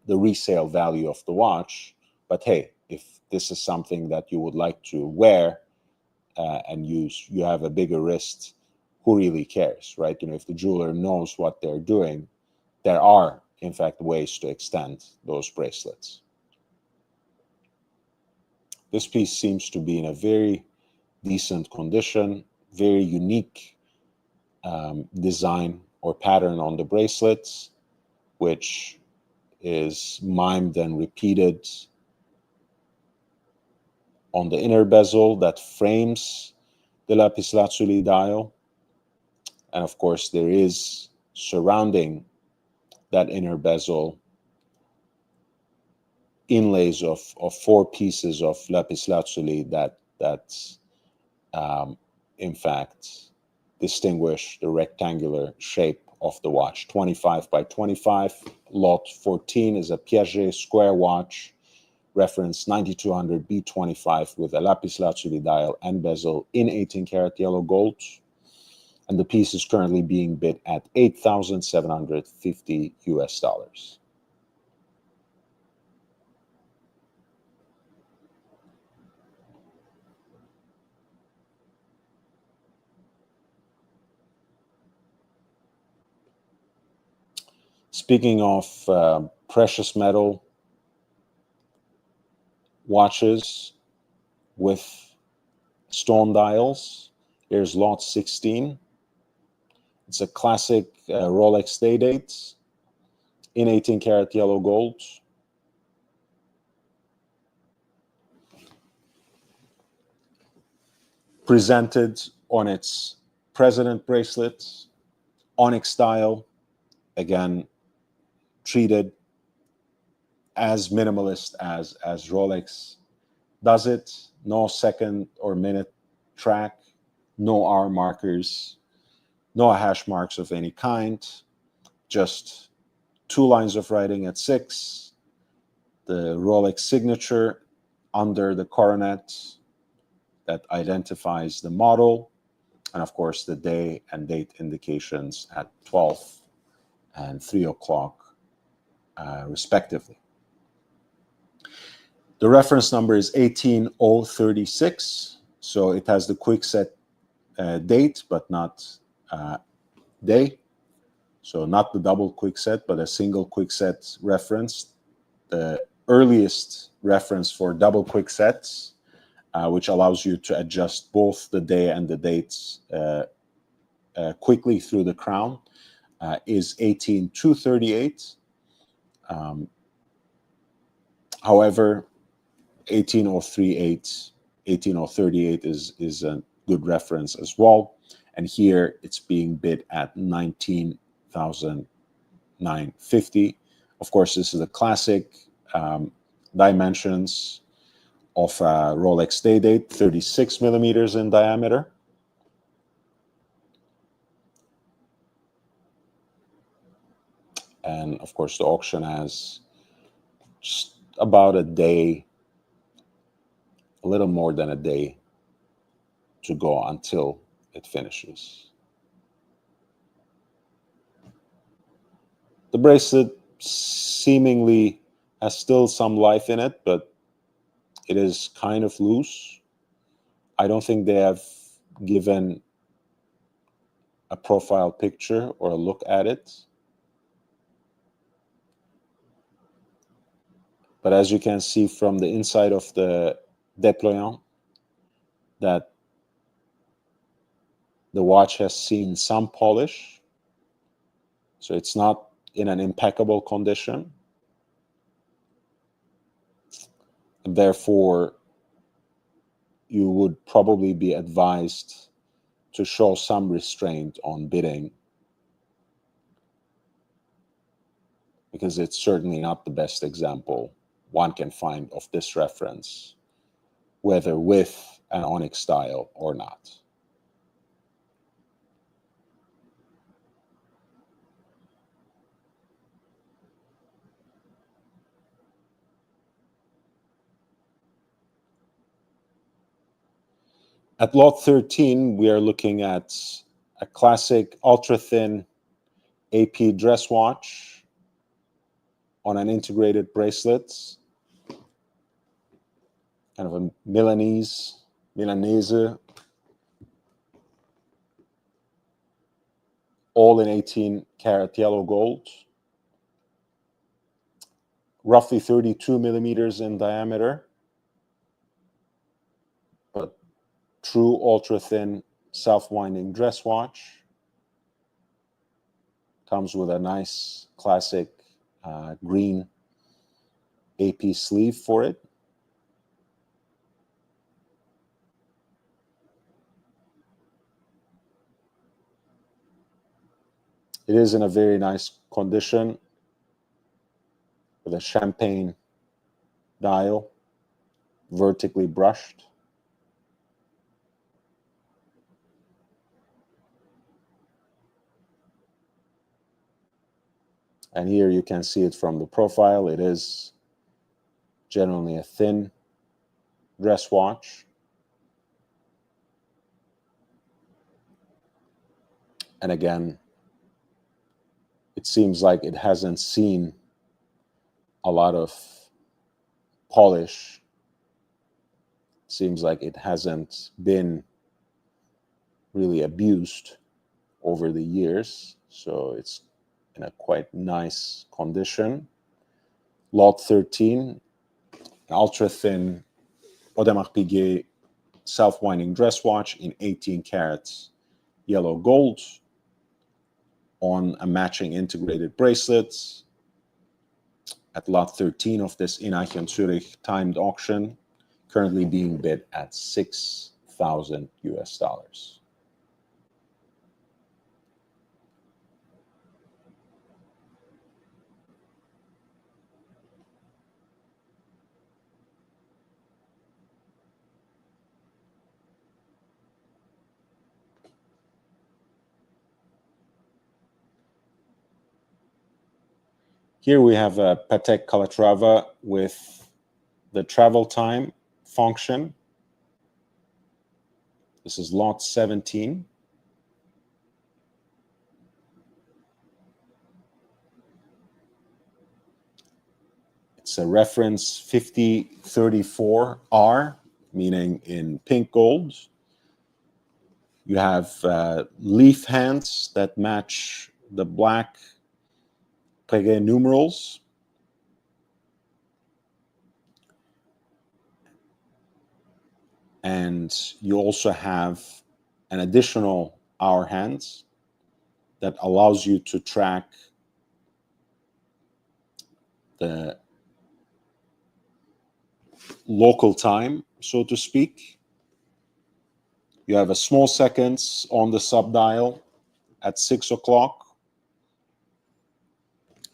the resale value of the watch. But hey, if this is something that you would like to wear and use, you have a bigger wrist, who really cares, right? If the jeweler knows what they're doing, there are in fact ways to extend those bracelets. This piece seems to be in a very decent condition, very unique design or pattern on the bracelets, which is mimed and repeated on the inner bezel that frames the lapis lazuli dial. And of course, there is surrounding that inner bezel inlays of 4 pieces of lapis lazuli that in fact distinguish the rectangular shape of the watch. 25 by 25. Lot 14 is a Piaget square watch, reference 9200 B25 with a lapis lazuli dial and bezel in 18 karat yellow gold. And the piece is currently being bid at $8,750 US. Speaking of precious metal watches with stone dials, here's lot 16. It's a classic Rolex Day-Date in 18 karat yellow gold. Presented on its president bracelet, onyx dial, again, treated as minimalist as Rolex does it. No second or minute track, no hour markers, no hash marks of any kind, just 2 lines of writing at 6, the Rolex signature under the coronet that identifies the model, and of course the day and date indications at 12 and 3 o'clock respectively. The reference number is 18036, so it has the quickset date but not day. So not the double quickset, but a single quickset reference. The earliest reference for double quicksets, which allows you to adjust both the day and the dates quickly through the crown, is 18238. However, 18038 is a good reference as well. And here it's being bid at $19,950. Of course, this is a classic dimensions of a Rolex Day-Date, 36 millimeters in diameter. And of course, the auction has just about a day, a little more than a day to go until it finishes. The bracelet seemingly has still some life in it, but it is kind of loose. I don't think they have given a profile picture or a look at it. But as you can see from the inside of the déployant, that the watch has seen some polish. So it's not in an impeccable condition. And therefore, you would probably be advised to show some restraint on bidding, because it's certainly not the best example one can find of this reference, whether with an onyx dial or not. At lot 13, we are looking at a classic ultra-thin AP dress watch on an integrated bracelet, kind of a Milanese, all in 18 karat yellow gold, roughly 32 millimeters in diameter, but true ultra-thin self-winding dress watch. Comes with a nice classic green AP sleeve for it. It is in a very nice condition with a champagne dial, vertically brushed. And here you can see it from the profile. It is generally a thin dress watch. And again, it seems like it hasn't seen a lot of polish. Seems like it hasn't been really abused over the years. So it's in a quite nice condition. Lot 13, ultra thin Audemars Piguet self-winding dress watch in 18 carats yellow gold on a matching integrated bracelet at lot 13 of this Ineichen Zürich timed auction, currently being bid at 6,000 US dollars. Here we have a Patek Calatrava with the travel time function. This is lot 17. It's a reference 5034R, meaning in pink gold. You have leaf hands that match the black Piguet numerals. And you also have an additional hour hands that allows you to track the local time, so to speak. You have a small seconds on the subdial at 6 o'clock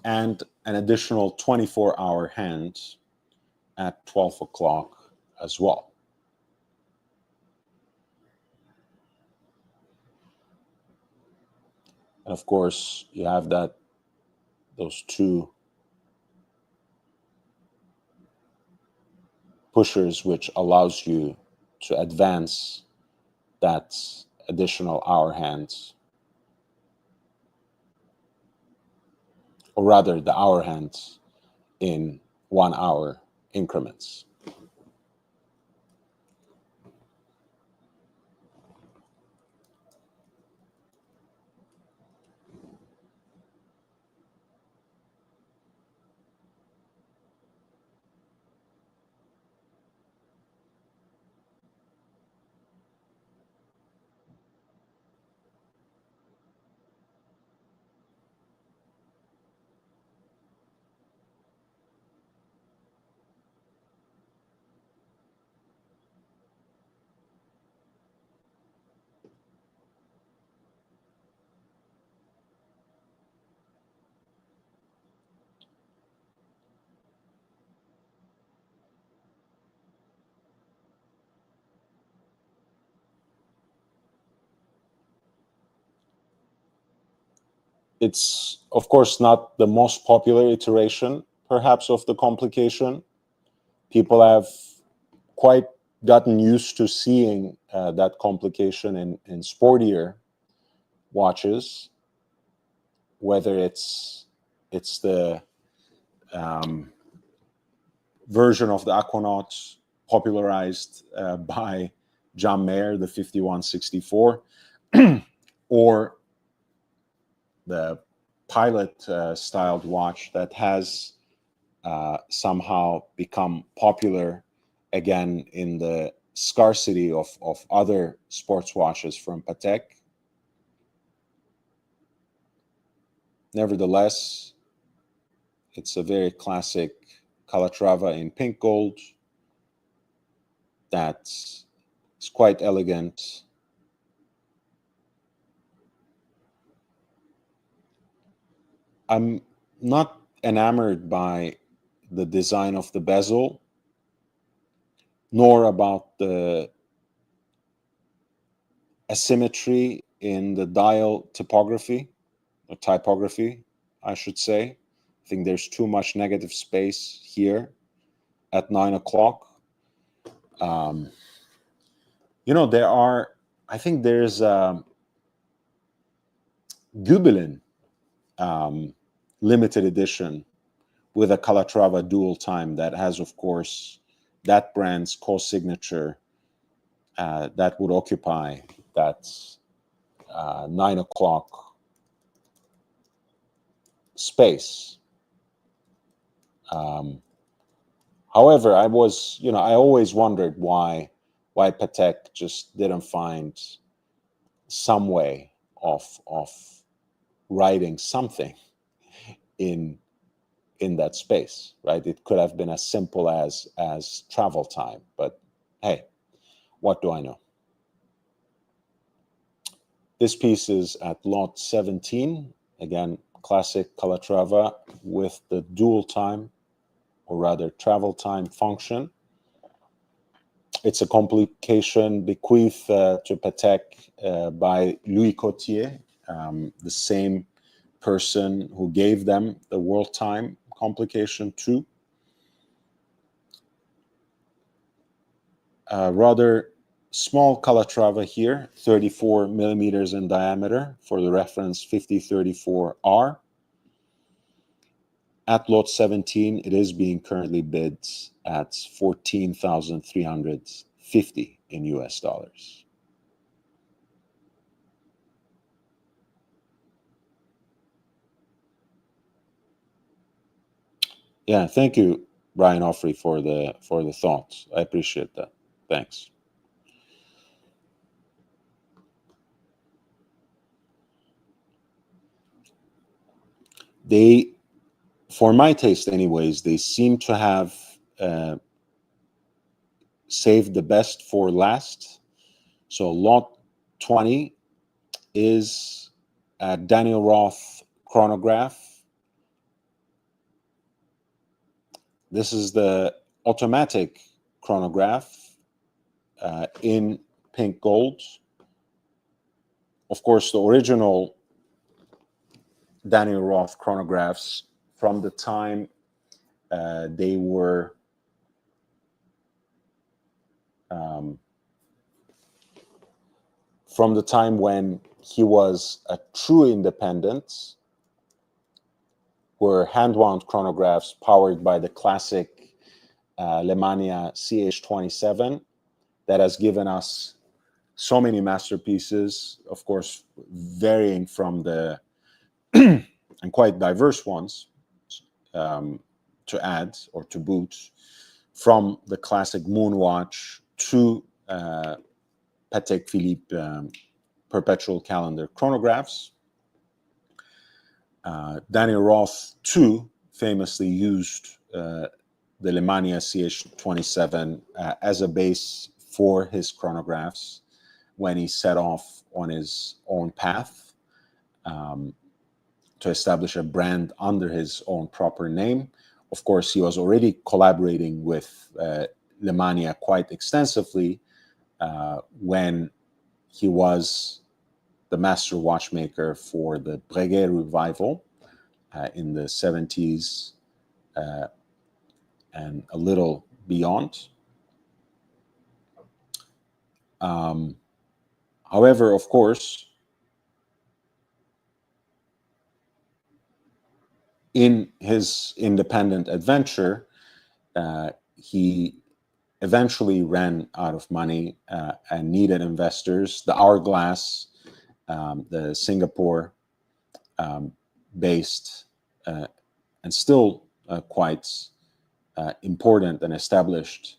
and an additional 24-hour hand at 12 o'clock as well. And of course, you have those two pushers, which allows you to advance that additional hour hands, or rather the hour hands in 1 hour increments. It's, of course, not the most popular iteration, perhaps, of the complication. People have quite gotten used to seeing that complication in sportier watches, whether it's the version of the Aquanaut popularized by John Mayer, the 5164, or the pilot styled watch that has somehow become popular again in the scarcity of other sports watches from Patek. Nevertheless, it's a very classic Calatrava in pink gold that's quite elegant. I'm not enamored by the design of the bezel, nor about the asymmetry in the dial typography, or typography, I should say. I think there's too much negative space here at 9 o'clock. I think there's Gubelin limited edition with a Calatrava dual time that has, of course, that brand's co-signature that would occupy that 9 o'clock space. However, I always wondered why Patek just didn't find some way of writing something in that space, right? It could have been as simple as travel time, but hey, what do I know? This piece is at lot 17, again, classic Calatrava with the dual time, or rather travel time function. It's a complication bequeathed to Patek by Louis Cotier, the same person who gave them the world time complication too. Rather small Calatrava here, 34 millimeters in diameter, for the reference 5034R. At lot 17, it is being currently bid at $14,350 in US dollars. Yeah, thank you, Brian Offrey, for the thoughts. I appreciate that. Thanks. They, for my taste anyways, they seem to have saved the best for last. So lot 20 is a Daniel Roth chronograph. This is the automatic chronograph in pink gold. Of course, the original Daniel Roth chronographs from the time they were from the time when he was a true independent, were hand-wound chronographs powered by the classic Lemania CH27 that has given us so many masterpieces, of course, varying from the and quite diverse ones to add or to boot, from the classic Moonwatch to Patek Philippe perpetual calendar chronographs. Daniel Roth, too, famously used the Lemania CH27 as a base for his chronographs when he set off on his own path to establish a brand under his own proper name. Of course, he was already collaborating with Lemania quite extensively when he was the master watchmaker for the Breguet revival in the 70s and a little beyond. However, of course, in his independent adventure, he eventually ran out of money and needed investors. The Hourglass, the Singapore based and still quite important and established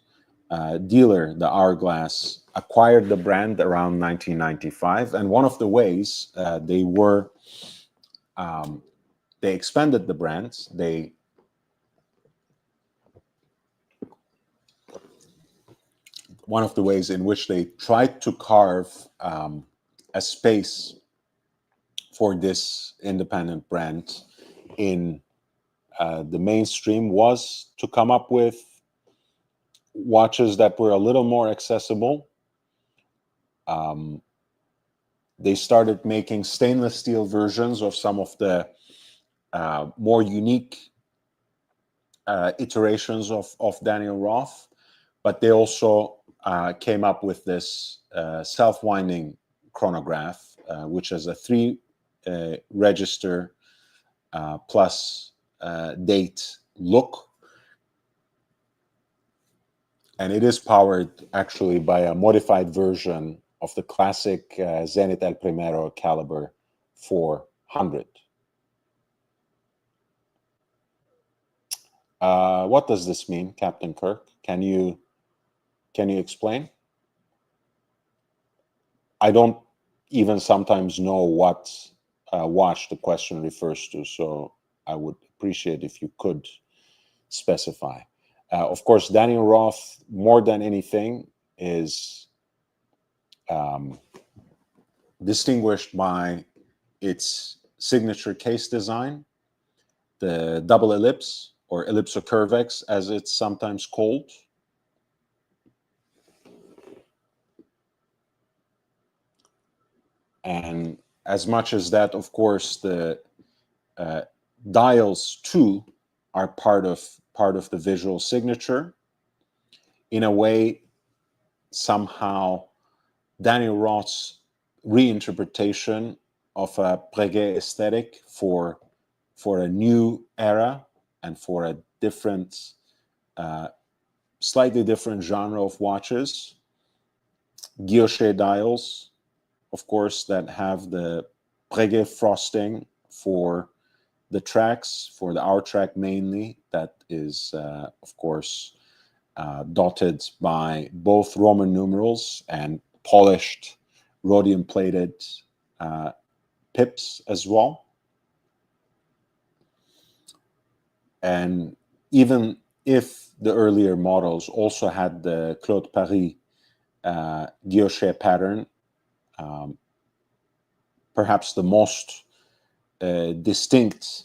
dealer, the Hourglass, acquired the brand around 1995. And one of the ways they expanded the brand. One of the ways in which they tried to carve a space for this independent brand in the mainstream was to come up with watches that were a little more accessible. They started making stainless steel versions of some of the more unique iterations of Daniel Roth, but they also came up with this self-winding chronograph, which is a 3 register plus date look. And it is powered actually by a modified version of the classic Zenith El Primero caliber 400. What does this mean, Captain Kirk? Can you explain? I don't even sometimes know what watch the question refers to, so I would appreciate if you could specify. Of course, Daniel Roth, more than anything, is distinguished by its signature case design, the double ellipse, or ellipsocurvex as it's sometimes called. And as much as that, of course, the dials too are part of the visual signature. In a way, somehow, Daniel Roth's reinterpretation of a Breguet aesthetic for a new era and for a different, slightly different genre of watches. Guilloche dials, of course, that have the Breguet frosting for the tracks, for the hour track mainly, that is, of course, dotted by both Roman numerals and polished rhodium-plated pips as well. And even if the earlier models also had the Claude Paris guilloche pattern, perhaps the most distinct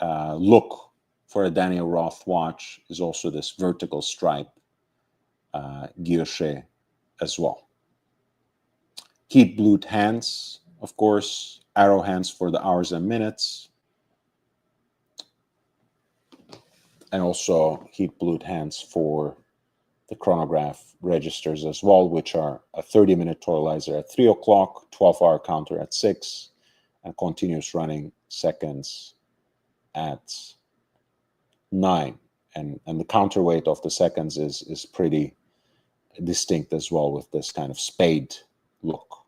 look for a Daniel Roth watch is also this vertical stripe guilloche as well. Heat blued hands, of course, arrow hands for the hours and minutes, and also heat blued hands for the chronograph registers as well, which are a 30-minute totalizer at 3 o'clock, 12-hour counter at 6, and continuous running seconds at 9. And the counterweight of the seconds is pretty distinct as well, with this kind of spade look.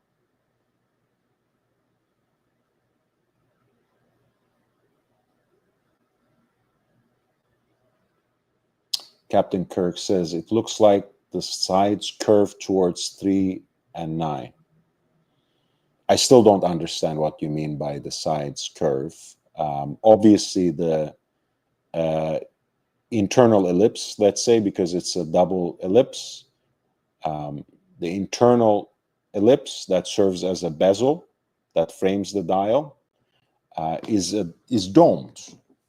Captain Kirk says, it looks like the sides curve towards 3 and 9. I still don't understand what you mean by the sides curve. Obviously, the internal ellipse, let's say, because it's a double ellipse, the internal ellipse that serves as a bezel that frames the dial is domed,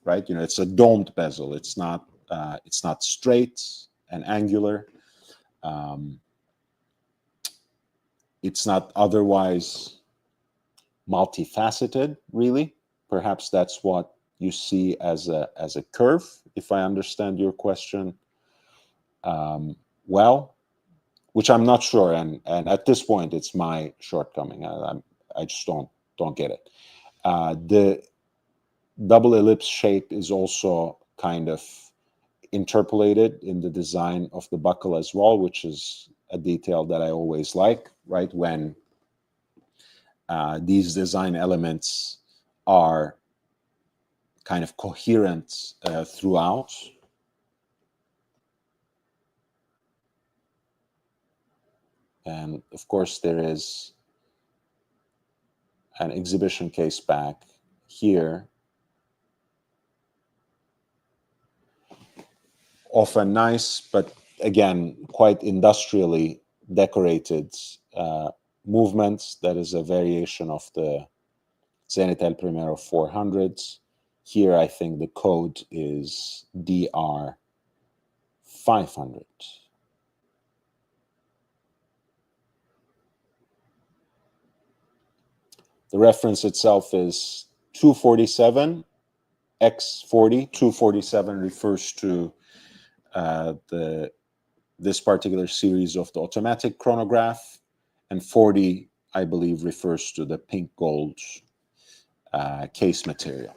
right? You know, it's a domed bezel. It's not straight and angular. It's not otherwise multifaceted, really. Perhaps that's what you see as a curve, if I understand your question well, which I'm not sure, and at this point it's my shortcoming. I just don't get it. The double ellipse shape is also kind of interpolated in the design of the buckle as well, which is a detail that I always like, right? When these design elements are kind of coherent throughout. And of course, there is an exhibition case back here of a nice, but again, quite industrially decorated movement that is a variation of the Zenit El Primero 400s. Here, I think the code is DR 500. The reference itself is 247 X40. 247 refers to this particular series of the automatic chronograph, and 40, I believe, refers to the pink gold case material.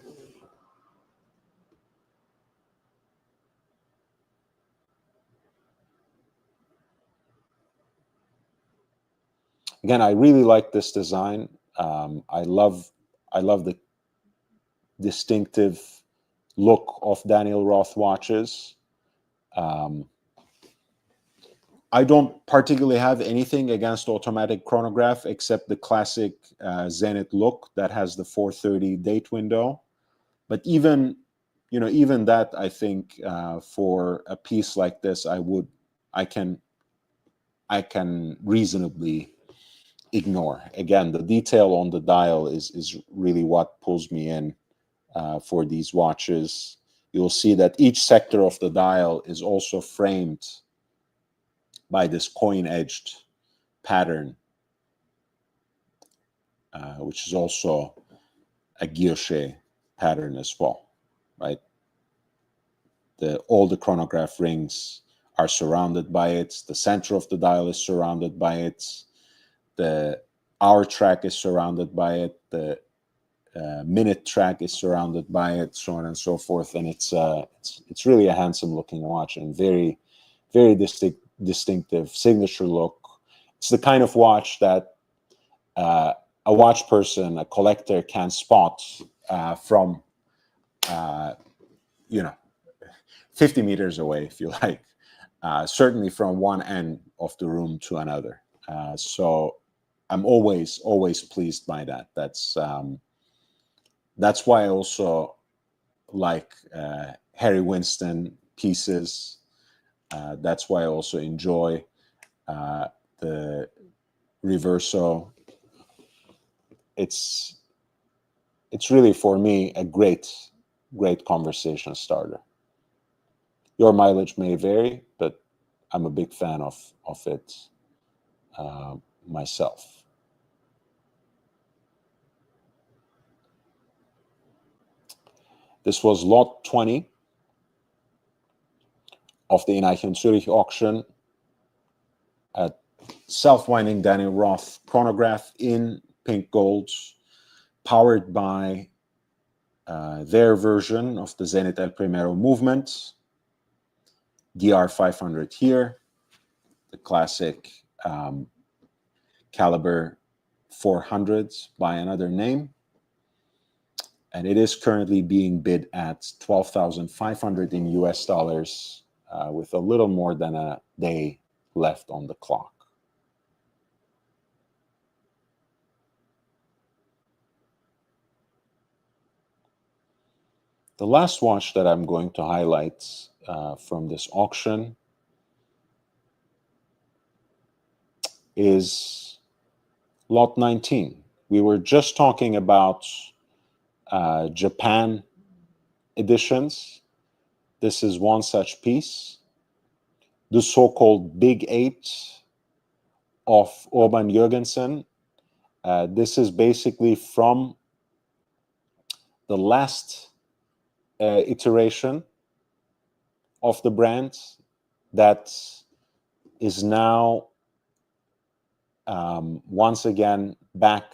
Again, I really like this design. I love the distinctive look of Daniel Roth watches. I don't particularly have anything against automatic chronograph except the classic Zenit look that has the 4:30 date window. But even that, I think for a piece like this, I can reasonably ignore. Again, the detail on the dial is really what pulls me in for these watches. You'll see that each sector of the dial is also framed by this coin-edged pattern, which is also a guilloche pattern as well, right? All the chronograph rings are surrounded by it. The center of the dial is surrounded by it. The hour track is surrounded by it. The minute track is surrounded by it, so on and so forth. And it's really a handsome looking watch and very, very distinctive signature look. It's the kind of watch that a watch person, a collector, can spot from 50 meters away, if you like. Certainly from one end of the room to another. So I'm always pleased by that. That's why I also like Harry Winston pieces. That's why I also enjoy the Reverso. It's really, for me, a great conversation starter. Your mileage may vary, but I'm a big fan of it myself. This was lot 20 of the Ineichen Zürich auction at self-winding Daniel Roth chronograph in pink gold, powered by their version of the Zenit El Primero movement, DR 500 here, the classic caliber 400s by another name. And it is currently being bid at 12,500 in US dollars, with a little more than a day left on the clock. The last watch that I'm going to highlight from this auction is lot 19. We were just talking about Japan editions. This is one such piece, the so-called Big 8 of Urban Jürgensen. This is basically from the last iteration of the brand that is now once again back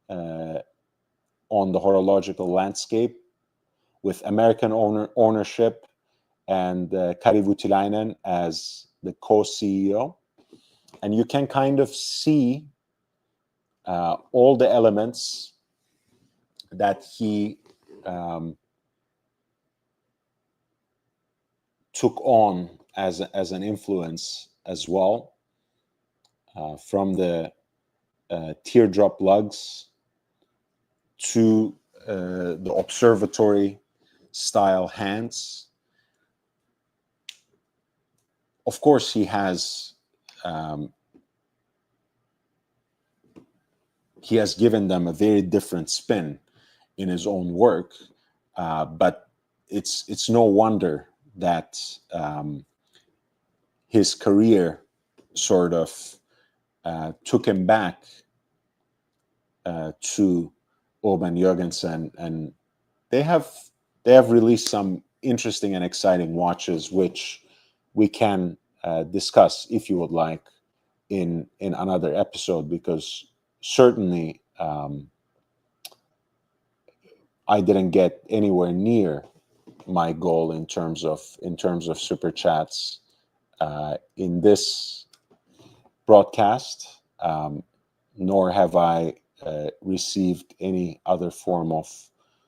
on the horological landscape with American ownership and Kari Voutilainen as the co-CEO. And you can kind of see all the elements that he took on as an influence as well, from the teardrop lugs to the observatory style hands. Of course, he has given them a very different spin in his own work, but it's no wonder that his career sort of took him back to Urban Jürgensen, and they have released some interesting and exciting watches, which we can discuss if you would like in another episode, because certainly I didn't get anywhere near my goal in terms of super chats in this broadcast, nor have I received any other form of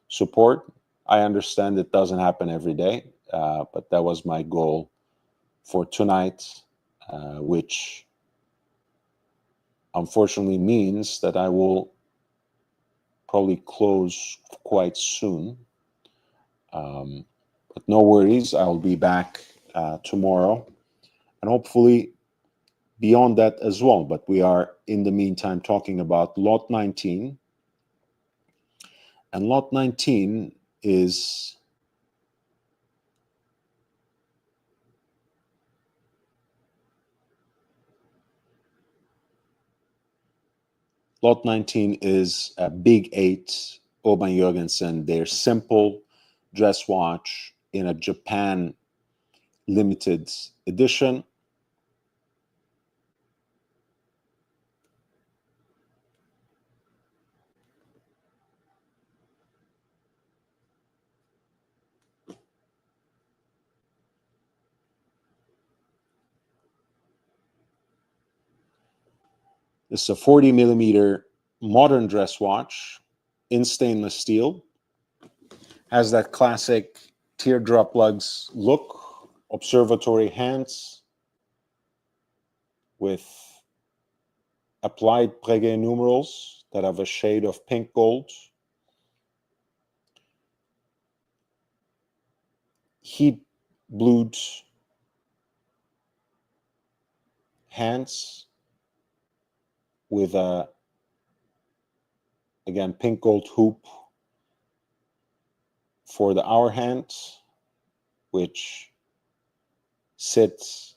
support. I understand it doesn't happen every day, but that was my goal for tonight, which unfortunately means that I will probably close quite soon. But no worries, I'll be back tomorrow, and hopefully beyond that as well. But we are, in the meantime, talking about Lot 19. And Lot 19 is Lot 19 is a Big 8 Urban Jürgensen. Their simple dress watch in a Japan limited edition. It's a 40 millimeter modern dress watch in stainless steel. Has that classic teardrop lugs look, observatory hands with applied Breguet numerals that have a shade of pink gold. Heat blued hands with a, again, pink gold hoop for the hour hand, which sits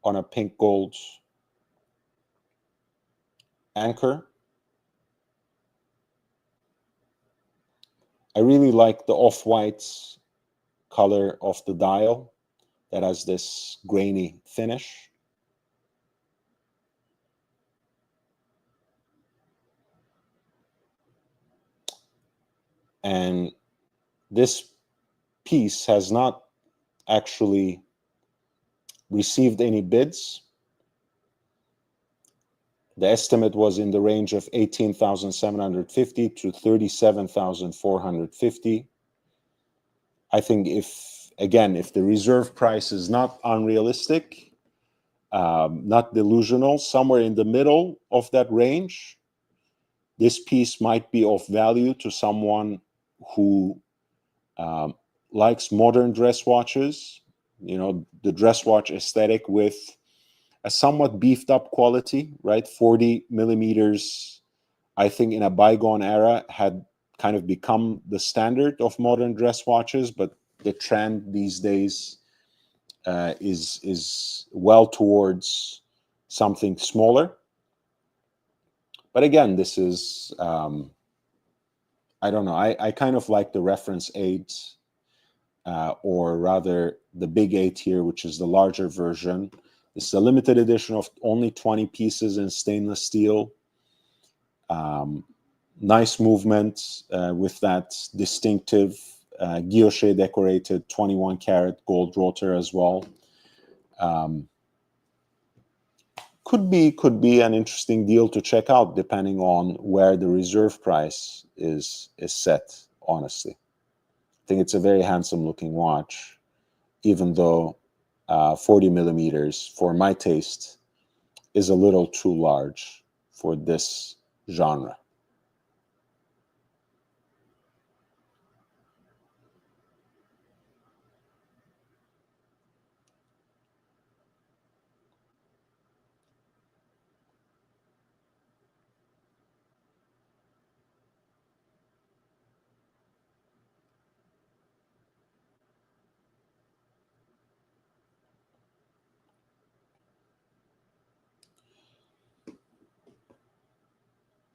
on a pink gold anchor. I really like the off-white color of the dial that has this grainy finish. And this piece has not actually received any bids. The estimate was in the range of 18,750 to 37,450. I think if the reserve price is not unrealistic, not delusional, somewhere in the middle of that range, this piece might be of value to someone who likes modern dress watches, the dress watch aesthetic with a somewhat beefed up quality, right? 40 millimeters, I think in a bygone era had kind of become the standard of modern dress watches, but the trend these days is well towards something smaller. But again, this is, I don't know, I kind of like the reference 8, or rather the Big 8 here, which is the larger version. This is a limited edition of only 20 pieces in stainless steel. Nice movement with that distinctive guilloche decorated 21 karat gold rotor as well. Could be an interesting deal to check out depending on where the reserve price is set, honestly. I think it's a very handsome looking watch, even though 40 millimeters for my taste is a little too large for this genre.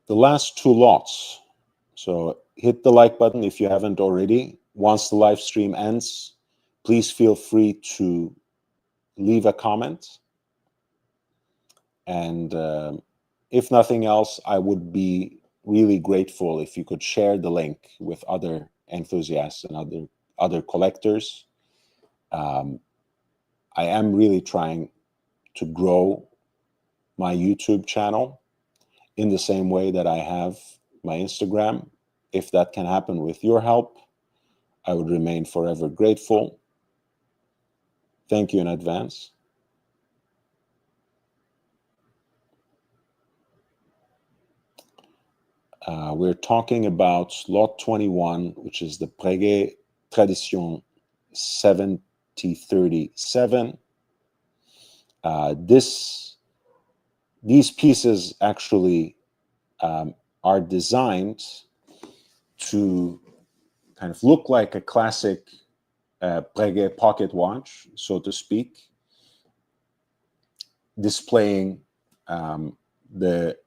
the last two lots. So hit the like button if you haven't already. Once the live stream ends, please feel free to leave a comment. And if nothing else, I would be really grateful if you could share the link with other enthusiasts and other collectors. I am really trying to grow my YouTube channel in the same way that I have my Instagram. If that can happen with your help, I would remain forever grateful. Thank you in advance. We're talking about lot 21, which is the Breguet Tradition 7037. These pieces actually are designed to kind of look like a classic Breguet pocket watch, so to speak, displaying the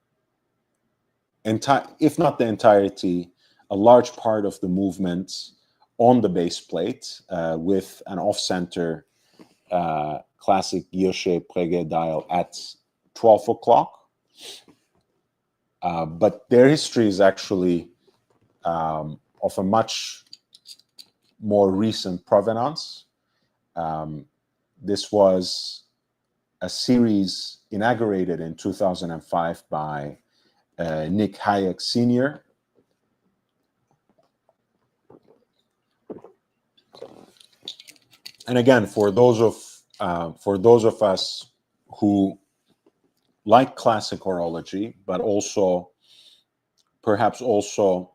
entire, if not the entirety, a large part of the movement on the base plate with an off-center classic Guilloche Breguet dial at 12 o'clock. But their history is actually of a much more recent provenance. This was a series inaugurated in 2005 by Nick Hayek Sr. And again, for those of us who like classic horology, but also perhaps also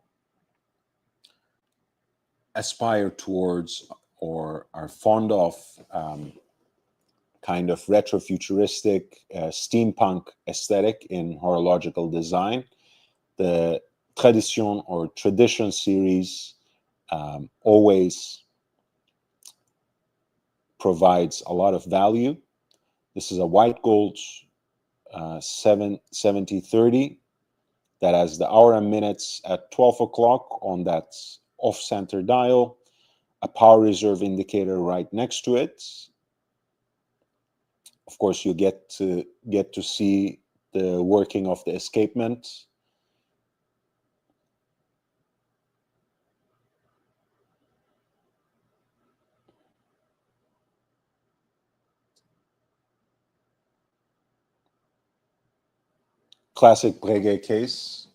aspire towards or are fond of kind of retrofuturistic steampunk aesthetic in horological design, the Tradition or Tradition series always provides a lot of value. This is a white gold 7030 that has the hour and minutes at 12 o'clock on that off-center dial, a power reserve indicator right next to it. Of course, you get to see the working of the escapement. Classic Breguet case,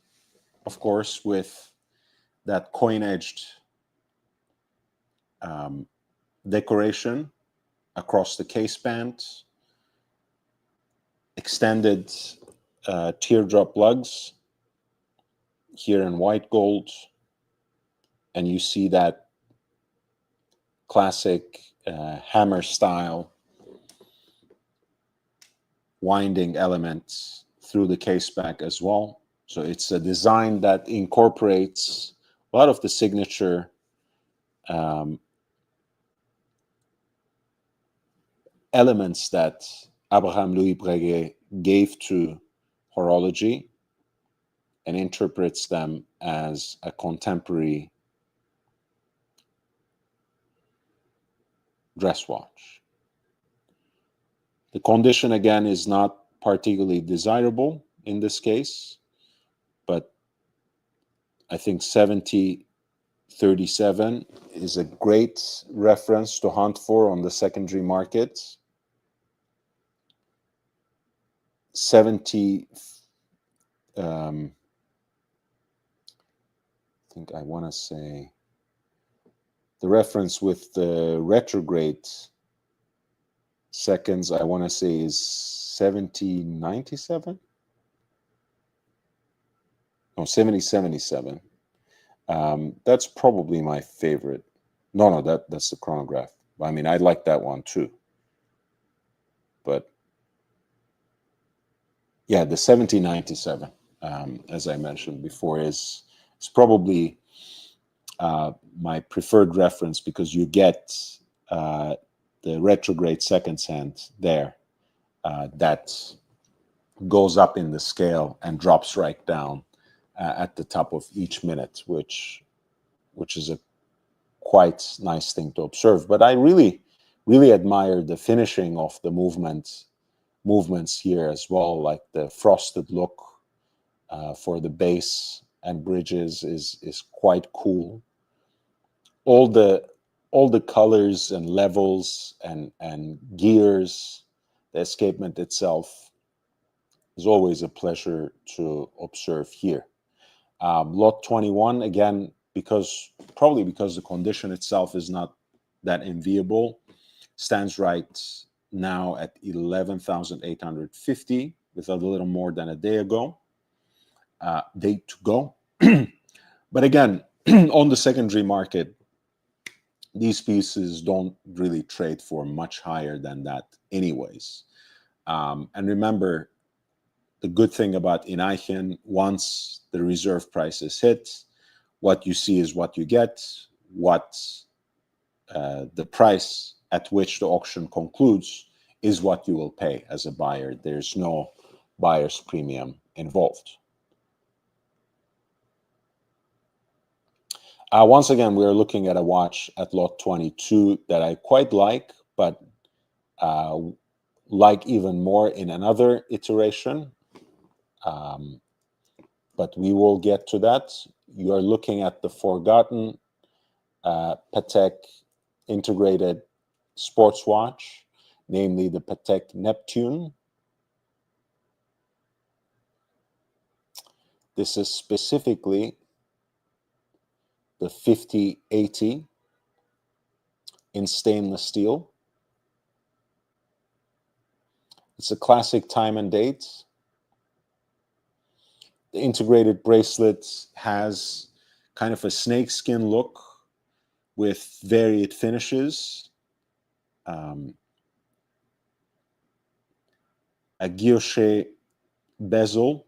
of course, with that coin-edged decoration across the case band, extended teardrop lugs here in white gold, and you see that classic hammer style winding elements through the case back as well. So it's a design that incorporates a lot of the signature elements that Abraham Louis Breguet gave to horology and interprets them as a contemporary dress watch. The condition, again, is not particularly desirable in this case, but I think 7037 is a great reference to hunt for on the secondary market. 70, I think I want to say the reference with the retrograde seconds, I want to say is 7097. No, 7077. That's probably my favorite. No, that's the chronograph. I mean, I like that one too. But yeah, the 7097, as I mentioned before, is probably my preferred reference because you get the retrograde seconds hand there that goes up in the scale and drops right down at the top of each minute, which is a quite nice thing to observe. But I really admire the finishing of the movements here as well, like the frosted look for the base and bridges is quite cool. All the colors and levels and gears, the escapement itself is always a pleasure to observe here. Lot 21, again, probably because the condition itself is not that enviable, stands right now at 11,850 with a little more than a day to go. But again, on the secondary market, these pieces don't really trade for much higher than that anyways. And remember, the good thing about Ineichen, once the reserve price is hit, what you see is what you get. What the price at which the auction concludes is what you will pay as a buyer. There's no buyer's premium involved. Once again, we are looking at a watch at lot 22 that I quite like, but like even more in another iteration. But we will get to that. You are looking at the forgotten Patek integrated sports watch, namely the Patek Neptune. This is specifically the 5080 in stainless steel. It's a classic time and date. The integrated bracelet has kind of a snakeskin look with varied finishes. A guilloche bezel,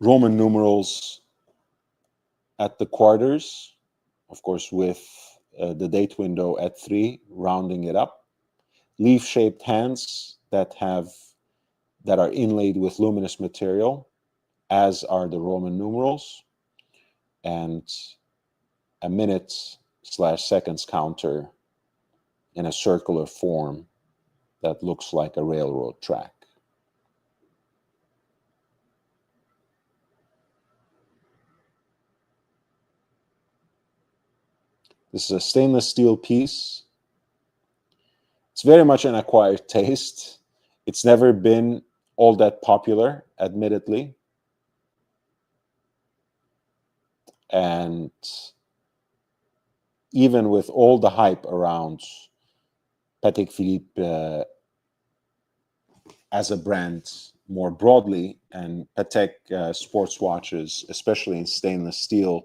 Roman numerals at the quarters, of course, with the date window at 3, rounding it up. Leaf-shaped hands that are inlaid with luminous material, as are the Roman numerals, and a minute/seconds counter in a circular form that looks like a railroad track. This is a stainless steel piece. It's very much an acquired taste. It's never been all that popular, admittedly. And even with all the hype around Patek Philippe as a brand more broadly, and Patek sports watches, especially in stainless steel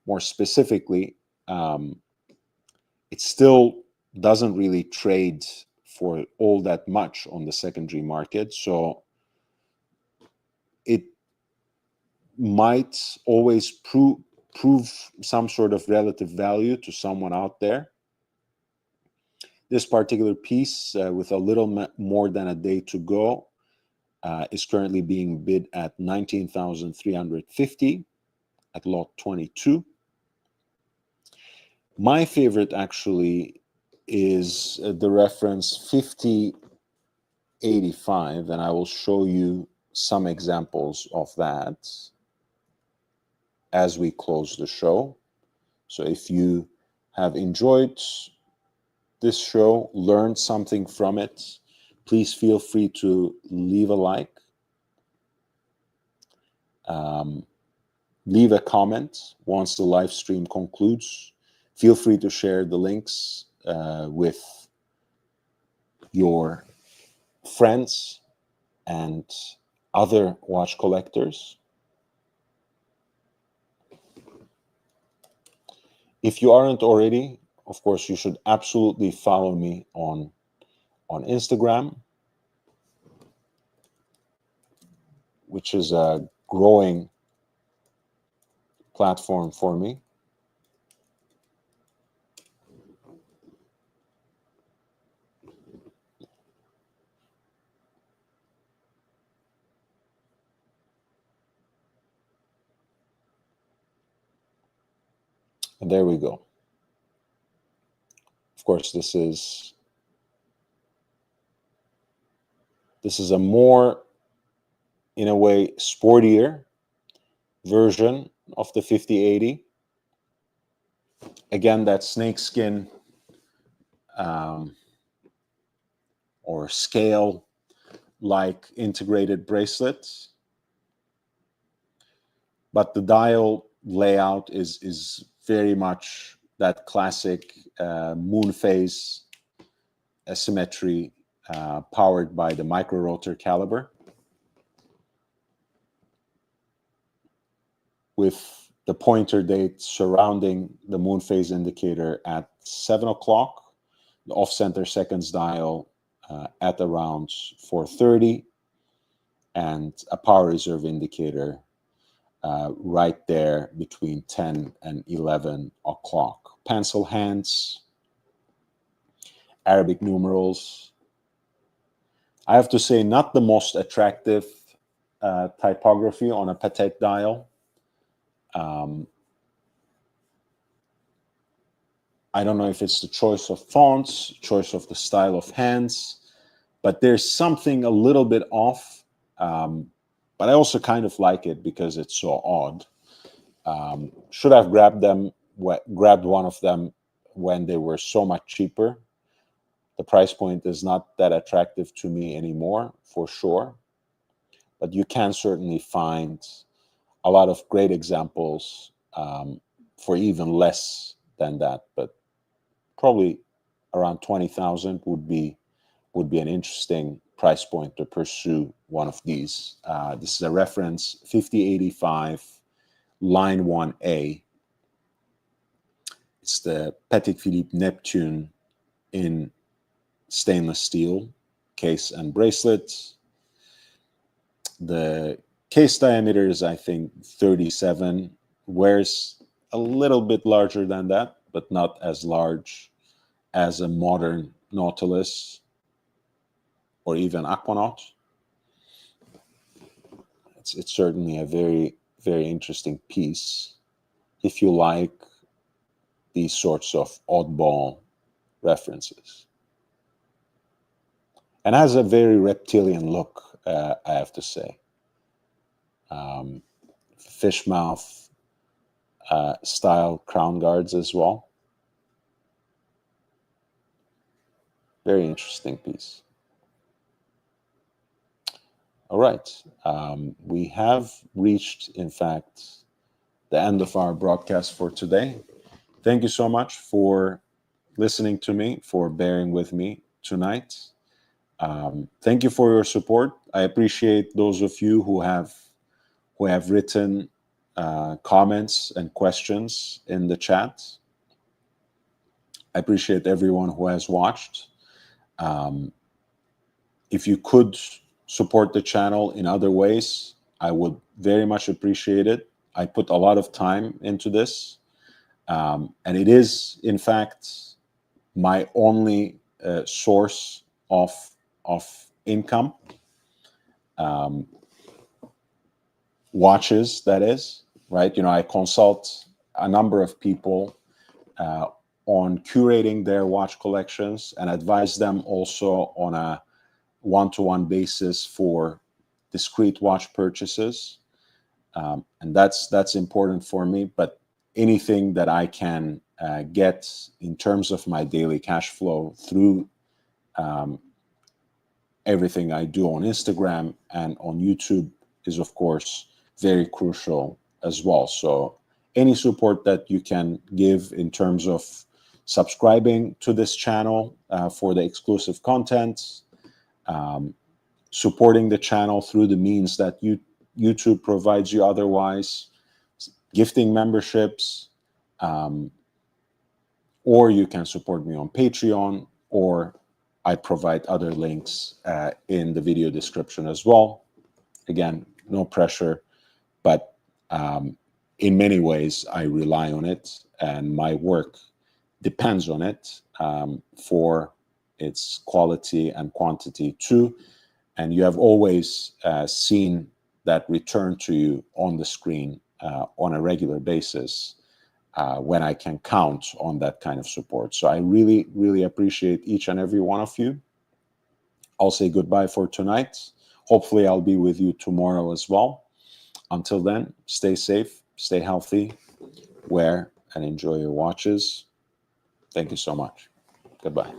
more specifically, it still doesn't really trade for all that much on the secondary market. So it might always prove some sort of relative value to someone out there. This particular piece, with a little more than a day to go, is currently being bid at 19,350 at lot 22. My favorite actually is the reference 5085, and I will show you some examples of that as we close the show. So if you have enjoyed this show, learned something from it, please feel free to leave a like, leave a comment once the live stream concludes. Feel free to share the links with your friends and other watch collectors. If you aren't already, of course, you should absolutely follow me on Instagram, which is a growing platform for me. And there we go. Of course, this is a more, in a way, sportier version of the 5080. Again, that snakeskin or scale-like integrated bracelets. But the dial layout is very much that classic moon phase asymmetry powered by the micro rotor caliber, with the pointer date surrounding the moon phase indicator at 7 o'clock, the off-center seconds dial at around 4:30, and a power reserve indicator right there between 10 and 11 o'clock. Pencil hands, Arabic numerals. I have to say, not the most attractive typography on a Patek dial. I don't know if it's the choice of fonts, choice of the style of hands, but there's something a little bit off. But I also kind of like it because it's so odd. Should have grabbed one of them when they were so much cheaper. The price point is not that attractive to me anymore, for sure. But you can certainly find a lot of great examples for even less than that. But probably around 20,000 would be an interesting price point to pursue one of these. This is a reference 5085 line 1A. It's the Patek Philippe Neptune in stainless steel case and bracelet. The case diameter is, I think, 37. Wears a little bit larger than that, but not as large as a modern Nautilus or even Aquanaut. It's certainly a very, very interesting piece if you like these sorts of oddball references. And has a very reptilian look, I have to say. Fish mouth style crown guards as well. Very interesting piece. All right. We have reached, in fact, the end of our broadcast for today. Thank you so much for listening to me, for bearing with me tonight. Thank you for your support. I appreciate those of you who have written comments and questions in the chat. I appreciate everyone who has watched. If you could support the channel in other ways, I would very much appreciate it. I put a lot of time into this, and it is, in fact, my only source of income. Watches, that is, right? You know, I consult a number of people on curating their watch collections and advise them also on a one-to-one basis for discrete watch purchases. And that's important for me. But anything that I can get in terms of my daily cash flow through everything I do on Instagram and on YouTube is, of course, very crucial as well. So any support that you can give in terms of subscribing to this channel for the exclusive content, supporting the channel through the means that YouTube provides you otherwise, gifting memberships, or you can support me on Patreon, or I provide other links in the video description as well. Again, no pressure, but in many ways I rely on it, and my work depends on it for its quality and quantity too. And you have always seen that return to you on the screen on a regular basis when I can count on that kind of support. So I really, really appreciate each and every one of you. I'll say goodbye for tonight. Hopefully I'll be with you tomorrow as well. Until then, stay safe, stay healthy, wear and enjoy your watches. Thank you so much. Goodbye.